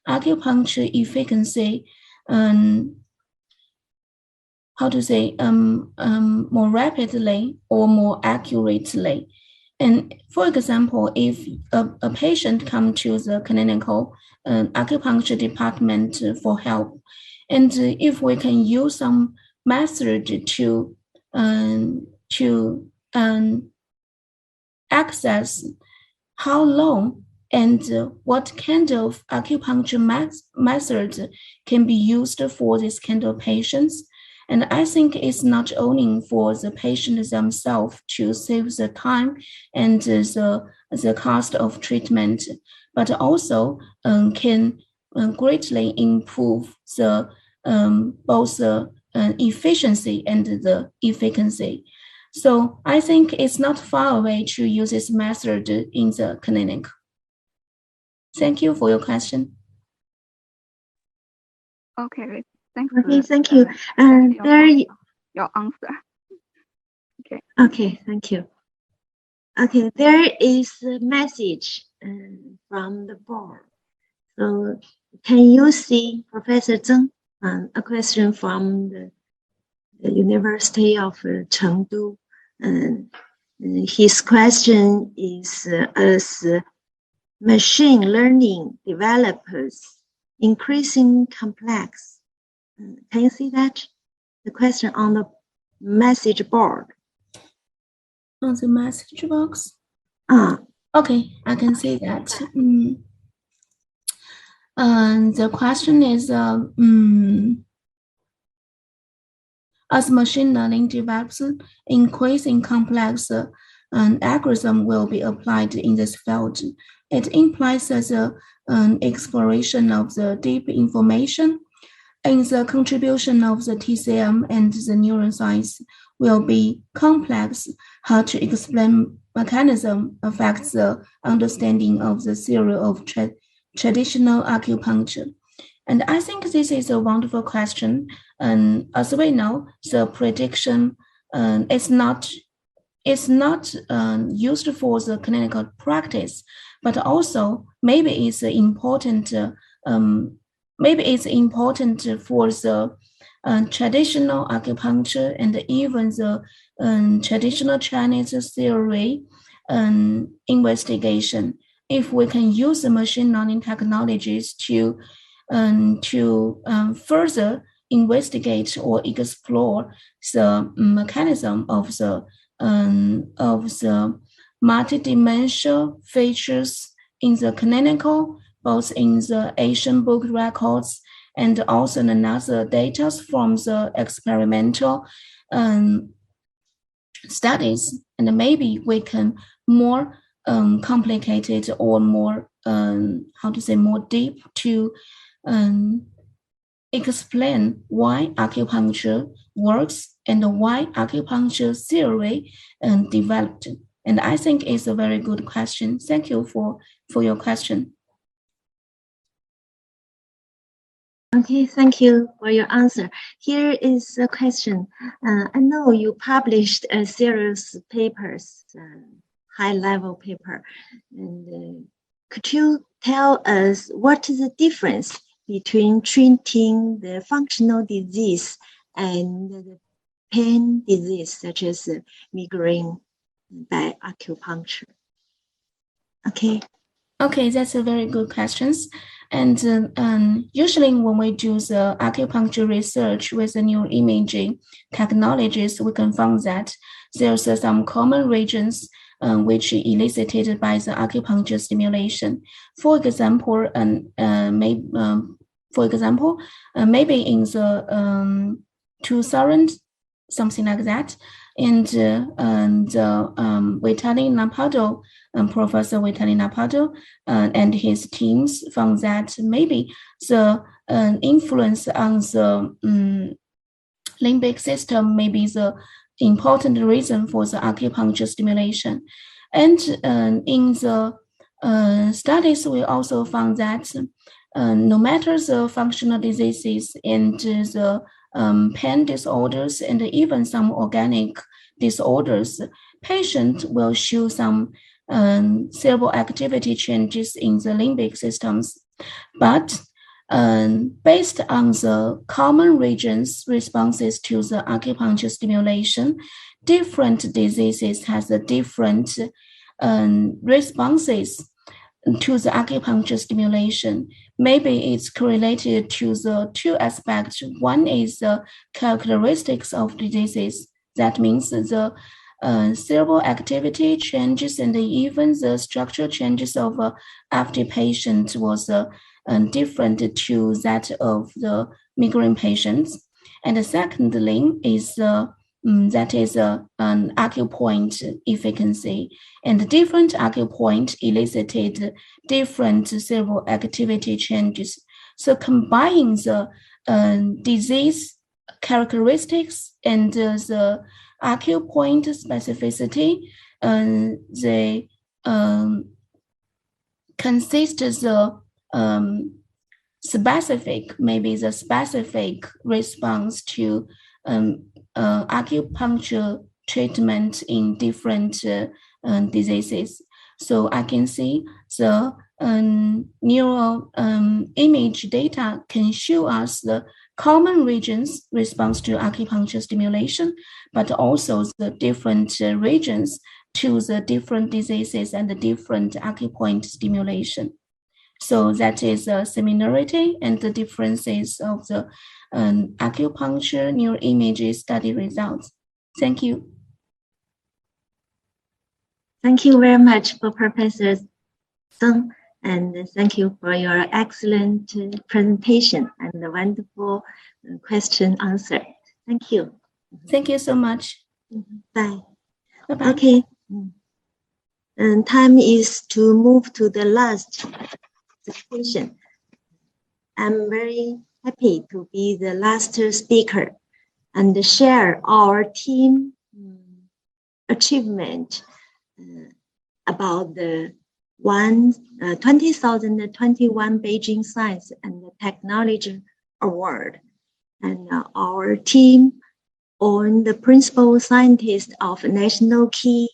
acupuncture efficacy more rapidly or more accurately. And for example, if a patient comes to the clinical acupuncture department for help, and if we can use some method to access how long and what kind of acupuncture method can be used for this kind of patients. And I think it's not only for the patient themselves to save the time and the cost of treatment, but also can greatly improve the both the efficiency and the efficacy. So I think it's not far away to use this method in the clinic. Thank you for your question. Okay, thanks. Okay, thank you. And your answer. Okay. Okay, thank you. Okay, there is a message from the board. So can you see Professor Zheng? A question from the University of Chengdu. His question is, as machine learning developers increasing complex. Can you see that? The question on the message board. On the message box? Okay, I can see that. The question is, as machine learning develops, increasing complex algorithm will be applied in this field. It implies that exploration of the deep information and the contribution of the TCM and the neuroscience will be complex. How to explain mechanism affects the understanding of the theory of traditional acupuncture. And I think this is a wonderful question. And as we know, the prediction is not used for the clinical practice, but also maybe it's important. Maybe it's important for the traditional acupuncture and even the traditional Chinese theory investigation. If we can use the machine learning technologies to further investigate or explore the mechanism of the multidimensional features in the clinical, both in the Asian book records and also another data from the experimental studies. And maybe we can more complicated or more, more deep to explain why acupuncture works and why acupuncture theory developed. And I think it's a very good question. Thank you for your question. Okay, thank you for your answer. Here is a question. I know you published a series of papers, high-level paper. And could you tell us what is the difference between treating the functional disease and the pain disease, such as migraine, by acupuncture? Okay. Okay, that's a very good question. And usually when we do the acupuncture research with the neuroimaging technologies, we can find that there's some common regions which elicited by the acupuncture stimulation. For example, maybe in the 2000, something like that, and Professor Vitali Napado and his teams found that maybe the influence on the limbic system may be the important reason for the acupuncture stimulation. And in the studies, we also found that no matter the functional diseases and the pain disorders and even some organic disorders, patient will show some cerebral activity changes in the limbic systems. But based on the common regions responses to the acupuncture stimulation, different diseases has a different responses to the acupuncture stimulation. Maybe it's correlated to the two aspects. One is the characteristics of diseases. That means the cerebral activity changes and even the structural changes of after patient was different to that of the migraine patients. And secondly is that is an acupoint efficacy, and different acupoint elicited different cerebral activity changes. So combining the disease characteristics and the acupoint specificity, they consist the specific response to acupuncture treatment in different diseases. So I can see the neural image data can show us the common regions response to acupuncture stimulation, but also the different regions to the different diseases and the different acupoint stimulation. So that is the similarity and the differences of the acupuncture neuroimaging study results. Thank you. Thank you very much for Professor Zeng, and thank you for your excellent presentation and the wonderful question answer. Thank you. Thank you so much. Bye. Bye-bye. Okay. And time is to move to the last presentation. I'm very happy to be the last speaker and share our team achievement about the 2021 Beijing Science and Technology Award. And our team on the principal scientist of National Key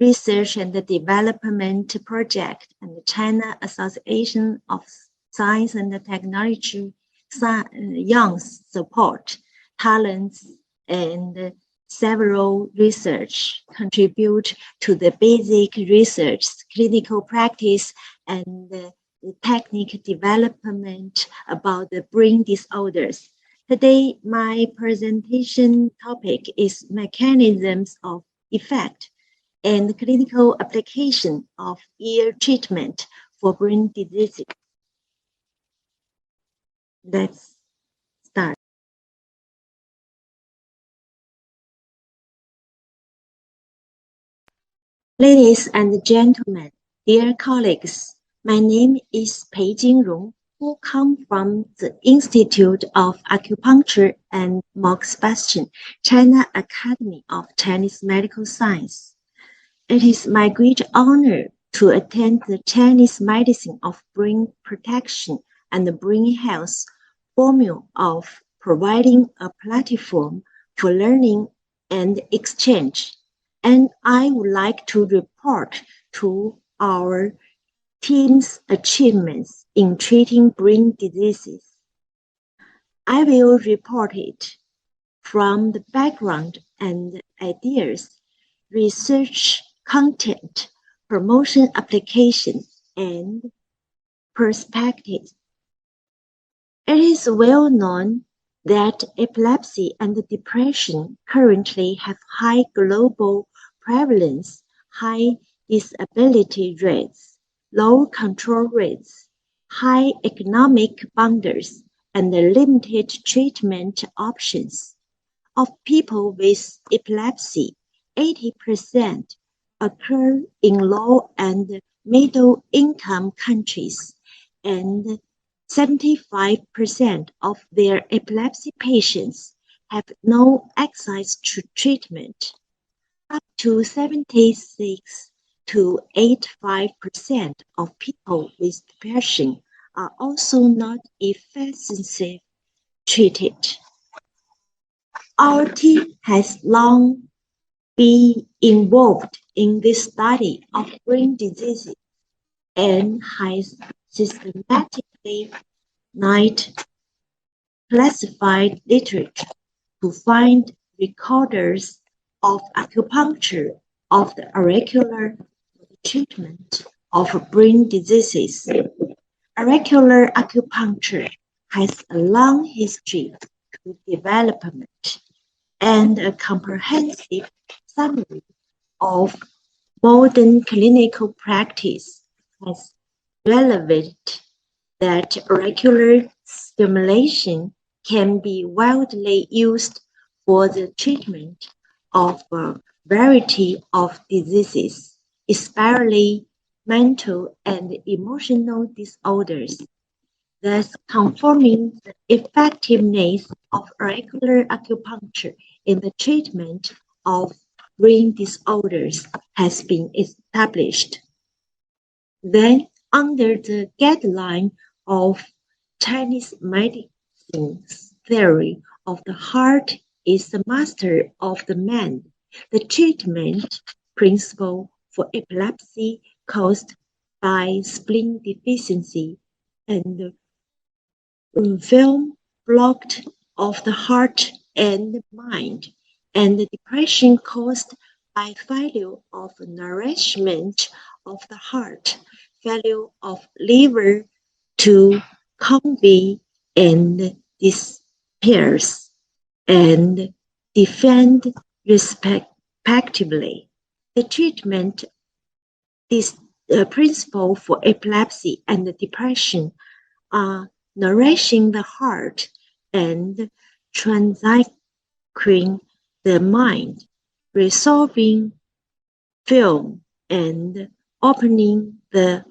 Research and Development Project and the China Association of Science and Technology Young Support Talents and several research contribute to the basic research, clinical practice, and the technique development about the brain disorders. Today, my presentation topic is mechanisms of effect and clinical application of ear treatment for brain diseases. Let's start. Ladies and gentlemen, dear colleagues, my name is Beijing Rong, who come from the Institute of Acupuncture and Moxibustion, China Academy of Chinese Medical Science. It is my great honor to attend the Chinese Medicine of Brain Protection and Brain Health formula of providing a platform for learning and exchange. And I would like to report to our team's achievements in treating brain diseases. I will report it from the background and ideas, research content, promotion application, and perspectives. It is well known that epilepsy and depression currently have high global prevalence, high disability rates, low control rates, high economic boundaries, and limited treatment options. Of people with epilepsy, 80% occur in low and middle income countries, and 75% of their epilepsy patients have no access to treatment. Up to 76 to 85% of people with depression are also not effectively treated. Our team has long been involved in the study of brain diseases and has systematically classified literature to find recorders of acupuncture of the auricular, treatment of brain diseases. Auricular acupuncture has a long history to development, and a comprehensive summary of modern clinical practice has revealed that auricular stimulation can be widely used for the treatment of a variety of diseases, especially mental and emotional disorders, thus confirming the effectiveness of auricular acupuncture in the treatment of brain disorders has been established. Then, under the guideline of Chinese medicine's theory of the heart is the master of the mind, the treatment principle for epilepsy caused by spleen deficiency and phlegm blocked of the heart and mind, and the depression caused by failure of nourishment of the heart, failure of liver to convey and disperse and defend respectively. The treatment this principle for epilepsy and depression are nourishing the heart and tranquilizing the mind, resolving film and opening the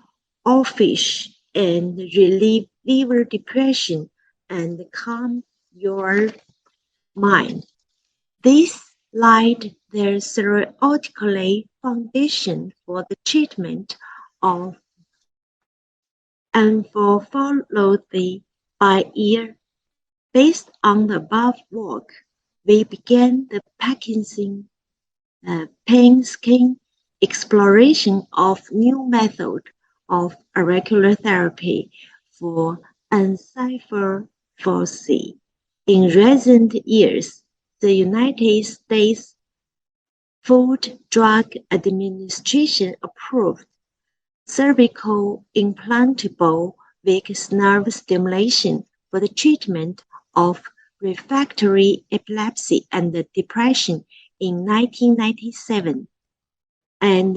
orifice and relieve liver depression and calm your mind. This laid the theoretical foundation for the treatment of and for followed by year. Based on the above work, we began the painstaking exploration of new methods of auricular therapy for encephalopathy. In recent years, the United States Food Drug Administration approved cervical implantable vagus nerve stimulation for the treatment of refractory epilepsy and depression in 1997 and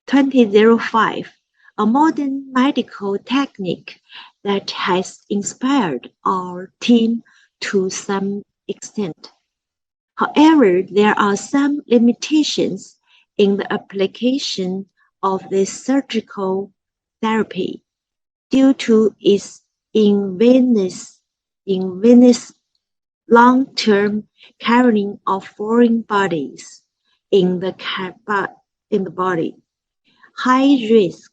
2005, a modern medical technique that has inspired our team to some extent. However, there are some limitations in the application of this surgical therapy due to its inventive long-term carrying of foreign bodies in the body, high risk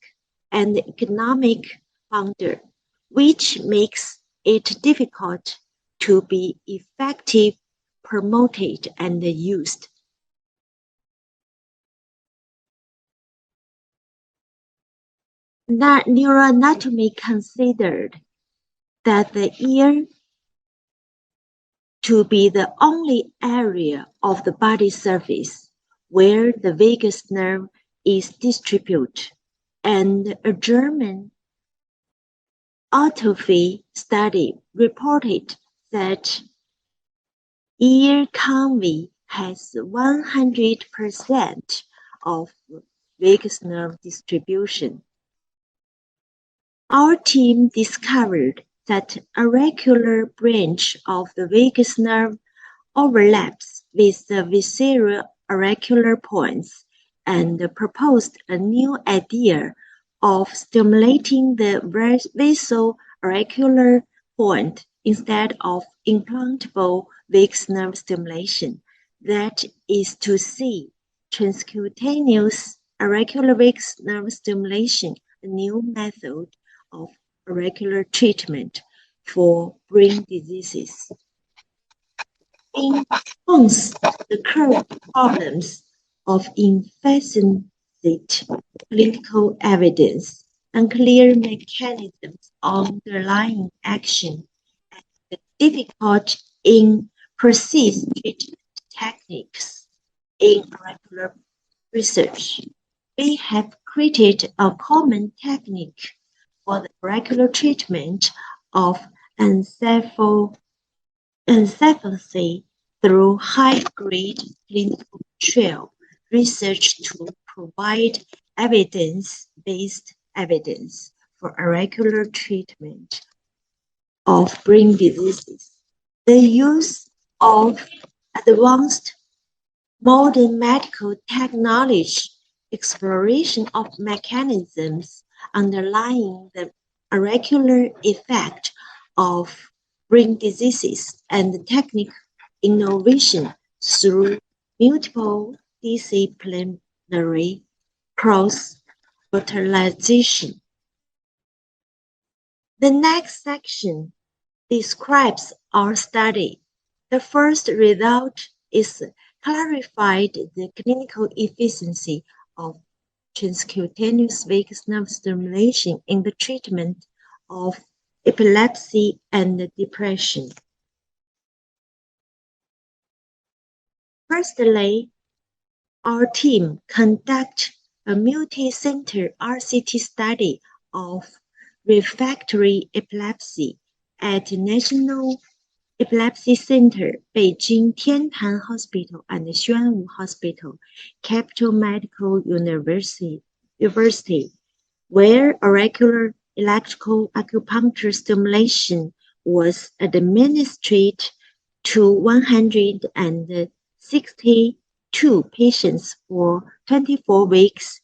and economic factor, which makes it difficult to be effective, promoted, and used. Neuroanatomy considered that the ear to be the only area of the body surface where the vagus nerve is distributed, and a German autopsy study reported that ear canvas has 100% of vagus nerve distribution. Our team discovered that a auricular branch of the vagus nerve overlaps with the visceral auricular points and proposed a new idea of stimulating the visual auricular point instead of implantable vagus nerve stimulation. That is to say, transcutaneous auricular vagus nerve stimulation, a new method of auricular treatment for brain diseases. In response to the current problems of insufficient clinical evidence, unclear mechanisms of underlying action, and the difficult in precise treatment techniques, in auricular research. We have created a common technique for the auricular treatment of encephalopathy through high-grade clinical trial research to provide evidence-based evidence for auricular treatment of brain diseases. The use of advanced modern medical technology, exploration of mechanisms underlying the auricular effect of brain diseases, and technical innovation through multiple disciplinary cross-fertilization. The next section describes our study. The first result is clarified the clinical efficiency of transcutaneous vagus nerve stimulation in the treatment of epilepsy and depression. Firstly, our team conducted a multi-center RCT study of refractory epilepsy at National Epilepsy Center, Beijing Tiantan Hospital and Xuemin Hospital, Capital Medical University, where auricular electrical acupuncture stimulation was administered to 162 patients for 24 weeks,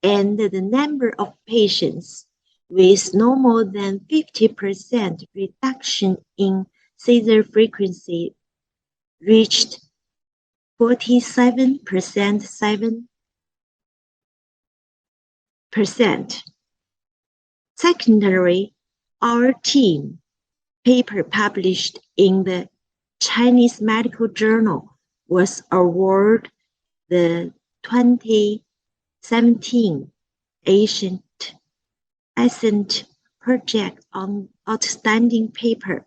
and the number of patients with no more than 50% reduction in seizure frequency reached 47%. Secondly, our team paper published in the Chinese Medical Journal was awarded the 2017 Asian Ascent Project on Outstanding Paper,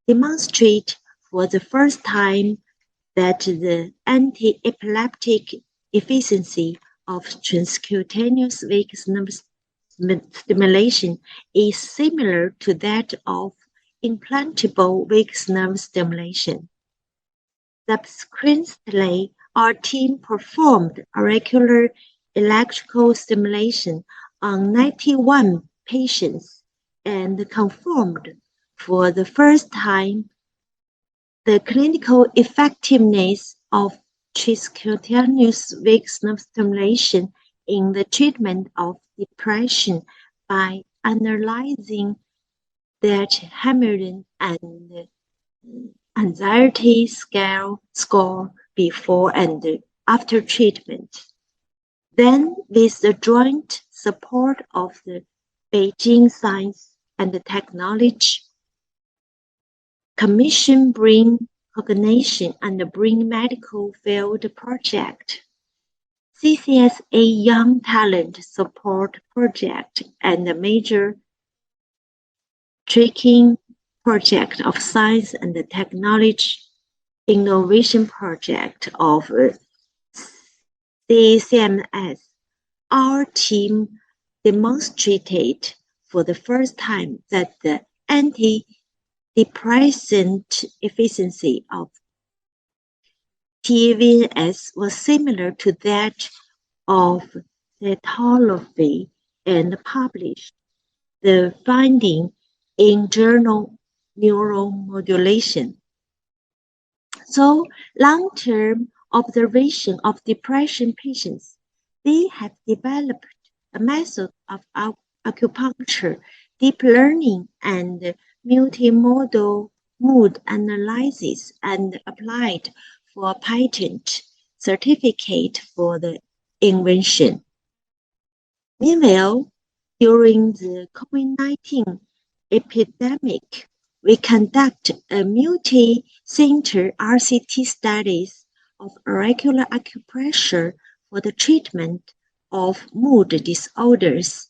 demonstrate for the first time that the anti-epileptic efficiency of transcutaneous vagus nerve stimulation is similar to that of implantable vagus nerve stimulation. Subsequently, our team performed auricular electrical stimulation on 91 patients and confirmed for the first time the clinical effectiveness of transcutaneous vagus nerve stimulation in the treatment of depression by analyzing that Hamilton and anxiety score before and after treatment. Then, with the joint support of the Beijing Science and Technology Commission Brain Cognition and Brain Medical Field Project, CCSA Young Talent Support Project, and the major tracking project of Science and Technology Innovation Project of CCMS, our team demonstrated for the first time that the antidepressant efficiency of TVNS was similar to that of cetolophy and published the finding in journal Neuromodulation. So, long-term observation of depression patients, they have developed a method of acupuncture, deep learning, and multimodal mood analysis, and applied for a patent certificate for the invention. Meanwhile, during the COVID-19 epidemic, we conduct a multi-center RCT studies of auricular acupressure for the treatment of mood disorders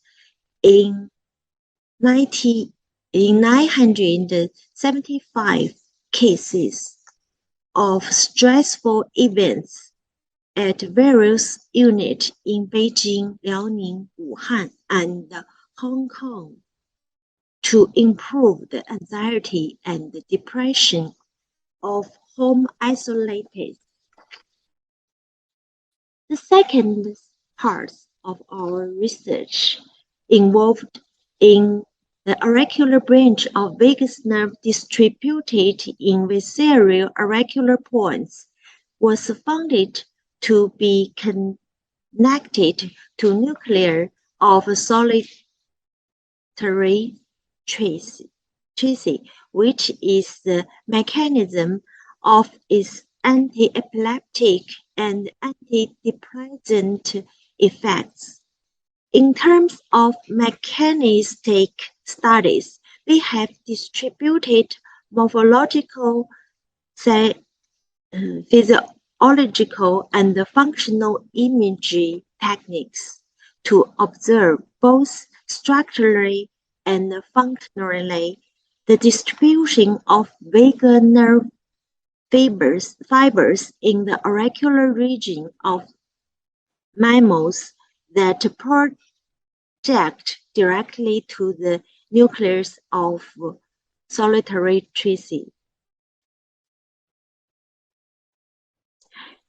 in 975 cases of stressful events at various units in Beijing, Liaoning, Wuhan, and Hong Kong to improve the anxiety and the depression of home isolated. The second part of our research involved in the auricular branch of vagus nerve distributed in visceral auricular points was found to be connected to nucleus of solitary trace, which is the mechanism of its anti-epileptic and antidepressant effects. In terms of mechanistic studies, we have distributed morphological, physiological, and functional imaging techniques to observe both structurally and functionally the distribution of vagus nerve fibers in the auricular region of mammals that project directly to the nucleus of solitary trace.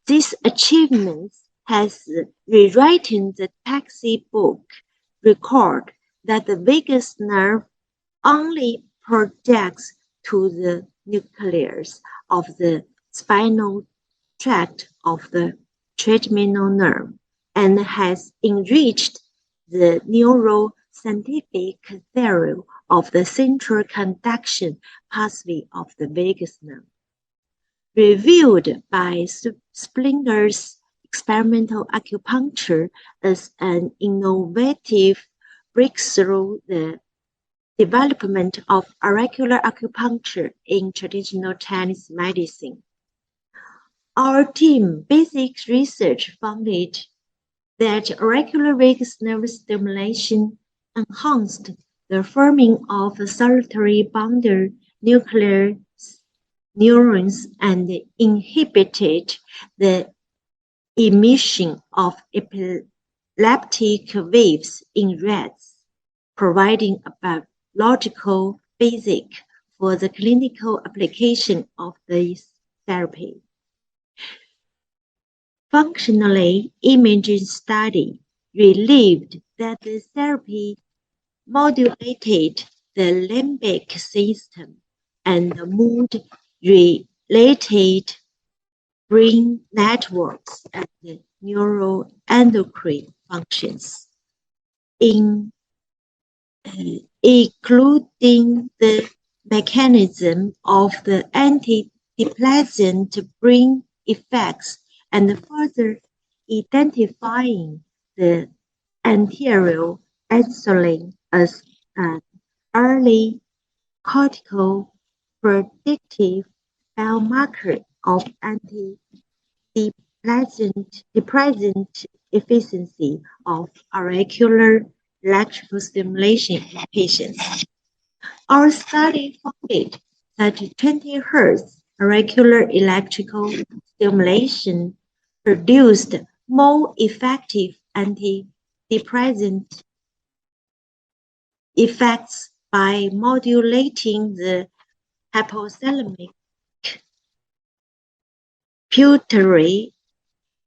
This achievement has rewritten the textbook record that the vagus nerve only projects to the nucleus of the spinal tract of the trigeminal nerve and has enriched the neuroscientific theory of the central conduction pathway of the vagus nerve. Reviewed by Splinter's experimental acupuncture as an innovative breakthrough, the development of auricular acupuncture in traditional Chinese medicine. Our team basic research found that auricular vagus nerve stimulation enhanced the forming of solitary bundle nuclear neurons and inhibited the emission of epileptic waves in rats, providing a biological basis for the clinical application of this therapy. Functionally, imaging study revealed that the therapy modulated the limbic system and mood-related brain networks and neuroendocrine functions, including the mechanism of the antidepressant brain effects, and further identifying the anterior insulin as an early cortical predictive biomarker of antidepressant efficiency of auricular electrical stimulation in patients. Our study found that 20 Hz auricular electrical stimulation produced more effective antidepressant effects by modulating the hypothalamic pituitary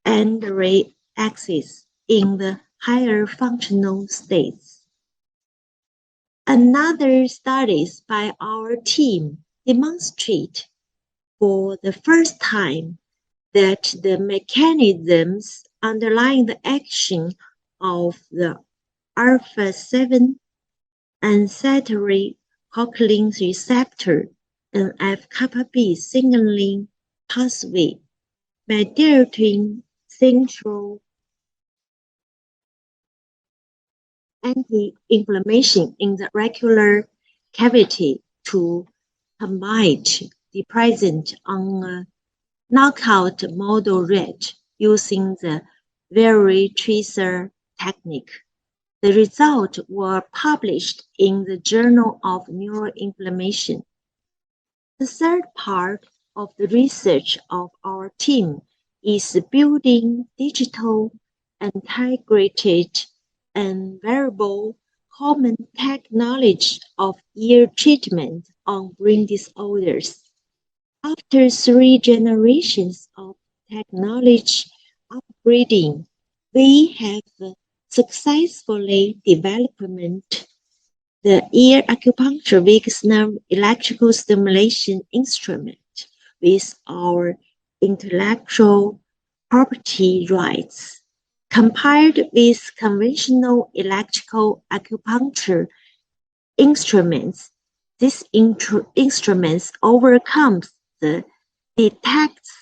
and axis in the higher functional states. Another studies by our team demonstrate for the first time that the mechanisms underlying the action of the alpha-7 acetylcholine receptor and F-kappa-B signaling pathway mediating central anti-inflammation in the auricular cavity to combat depressant on a knockout model rat using the very tracer technique. The results were published in the Journal of Neuroinflammation. The third part of the research of our team is building digital, integrated, and wearable common technology of ear treatment on brain disorders. After 3 generations of technology upgrading, we have successfully developed the ear acupuncture vagus nerve electrical stimulation instrument with our intellectual property rights. Compared with conventional electrical acupuncture instruments, these instruments overcomes the defects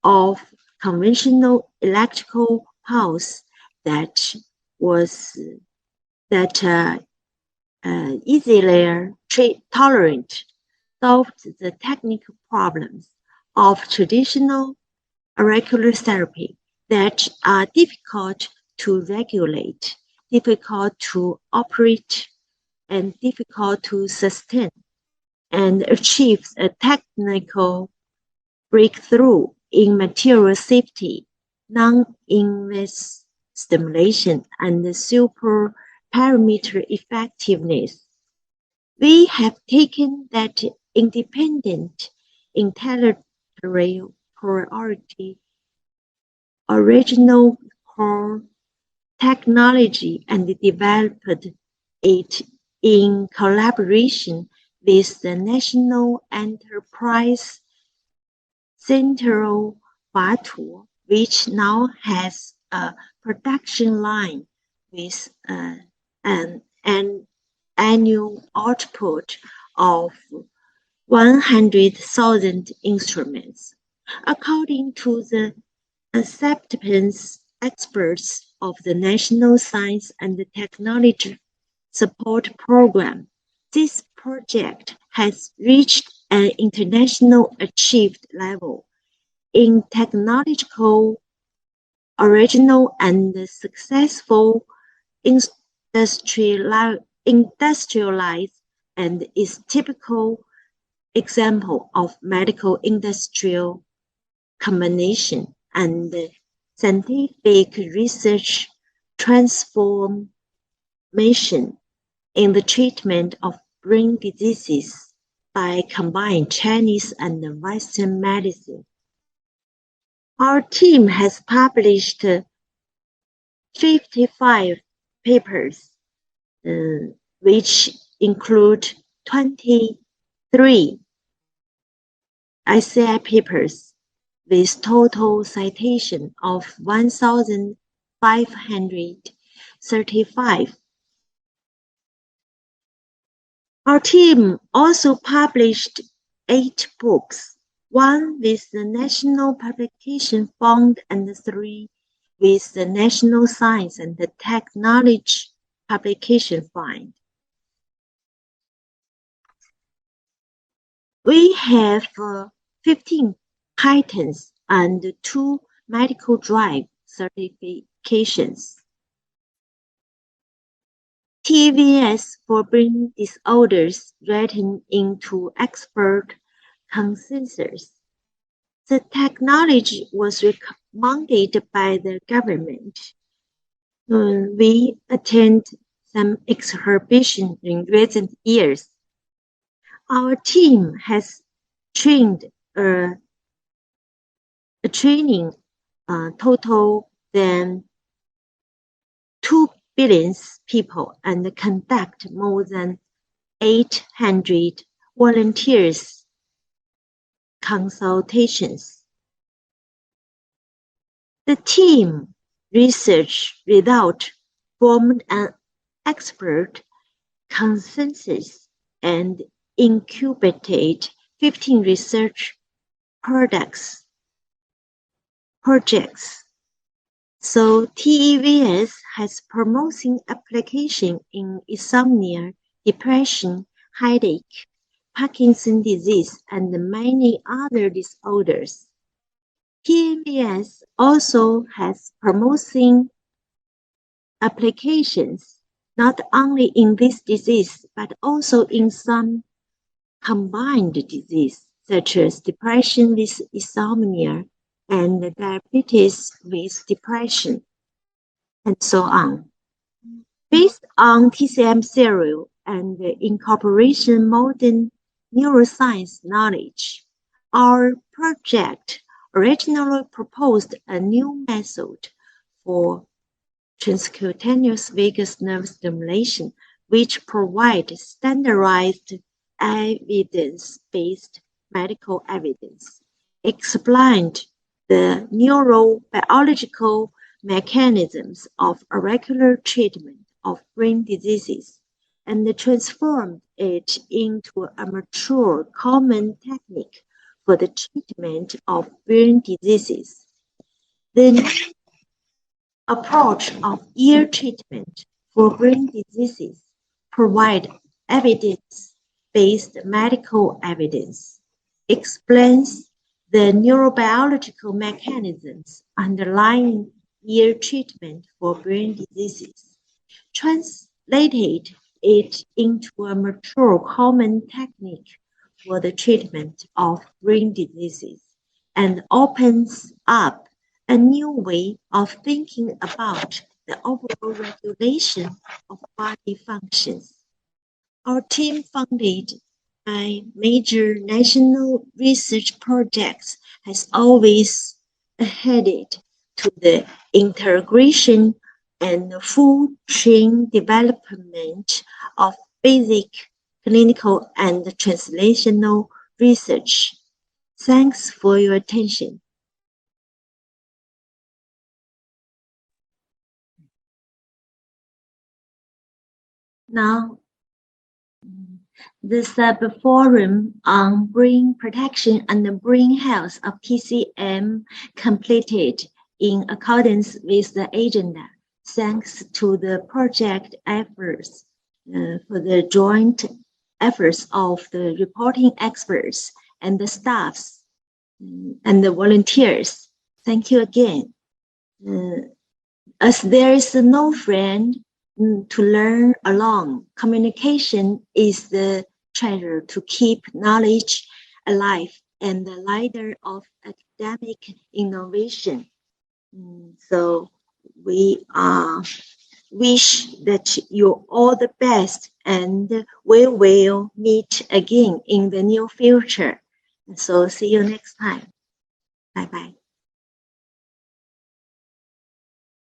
of conventional electrical pulse that easily tolerant, solved the technical problems of traditional auricular therapy that are difficult to regulate, difficult to operate, and difficult to sustain, and achieves a technical breakthrough in material safety, non-invasive stimulation, and super parameter effectiveness. We have taken that independent intellectual priority, original core technology, and developed it in collaboration with the National Enterprise Central Batu, which now has a production line with an annual output of 100,000 instruments. According to the acceptance experts of the National Science and Technology Support Program, this project has reached an international achieved level in technological, original, and successful industrialized, and is typical example of medical industrial combination and scientific research transformation in the treatment of brain diseases by combining Chinese and Western medicine. Our team has published 55 papers, which include 23 SCI papers with total citation of 1,535. Our team also published 8 books, 1 with the National Publication Fund and 3 with the National Science and Technology Publication Fund. We have 15 patents and 2 medical drug certifications. TVS for brain disorders written into expert consensus. The technology was recommended by the government. We attend some exhibition in recent years. Our team has trained a training total than 2 billion people and conduct more than 800 volunteers consultations. The team research result formed an expert consensus and incubated 15 research projects. So TEVS has promising application in insomnia, depression, headache, Parkinson's disease, and many other disorders. TEVS also has promising applications not only in this disease, but also in some combined disease, such as depression with insomnia, and diabetes with depression, and so on. Based on TCM theory and incorporation modern neuroscience knowledge, our project originally proposed a new method for transcutaneous vagus nerve stimulation, which provides standardized evidence-based medical evidence, explained the neurobiological mechanisms of auricular treatment of brain diseases, and transformed it into a mature common technique for the treatment of brain diseases. The approach of ear treatment for brain diseases provide evidence-based medical evidence, explains the neurobiological mechanisms underlying ear treatment for brain diseases, translated it into a mature common technique for the treatment of brain diseases, and opens up a new way of thinking about the overall regulation of body functions. Our team, funded by major national research projects, has always adhered to the integration and full chain development of basic clinical and translational research. Thanks for your attention. Now, the sub-forum on brain protection and brain health of TCM completed in accordance with the agenda, thanks to the project efforts for the joint efforts of the reporting experts and the staffs and the volunteers. Thank you again. As there is no friend to learn alone, communication is the treasure to keep knowledge alive and the leader of academic innovation. So we wish that you all the best, and we will meet again in the near future. So see you next time. Bye-bye.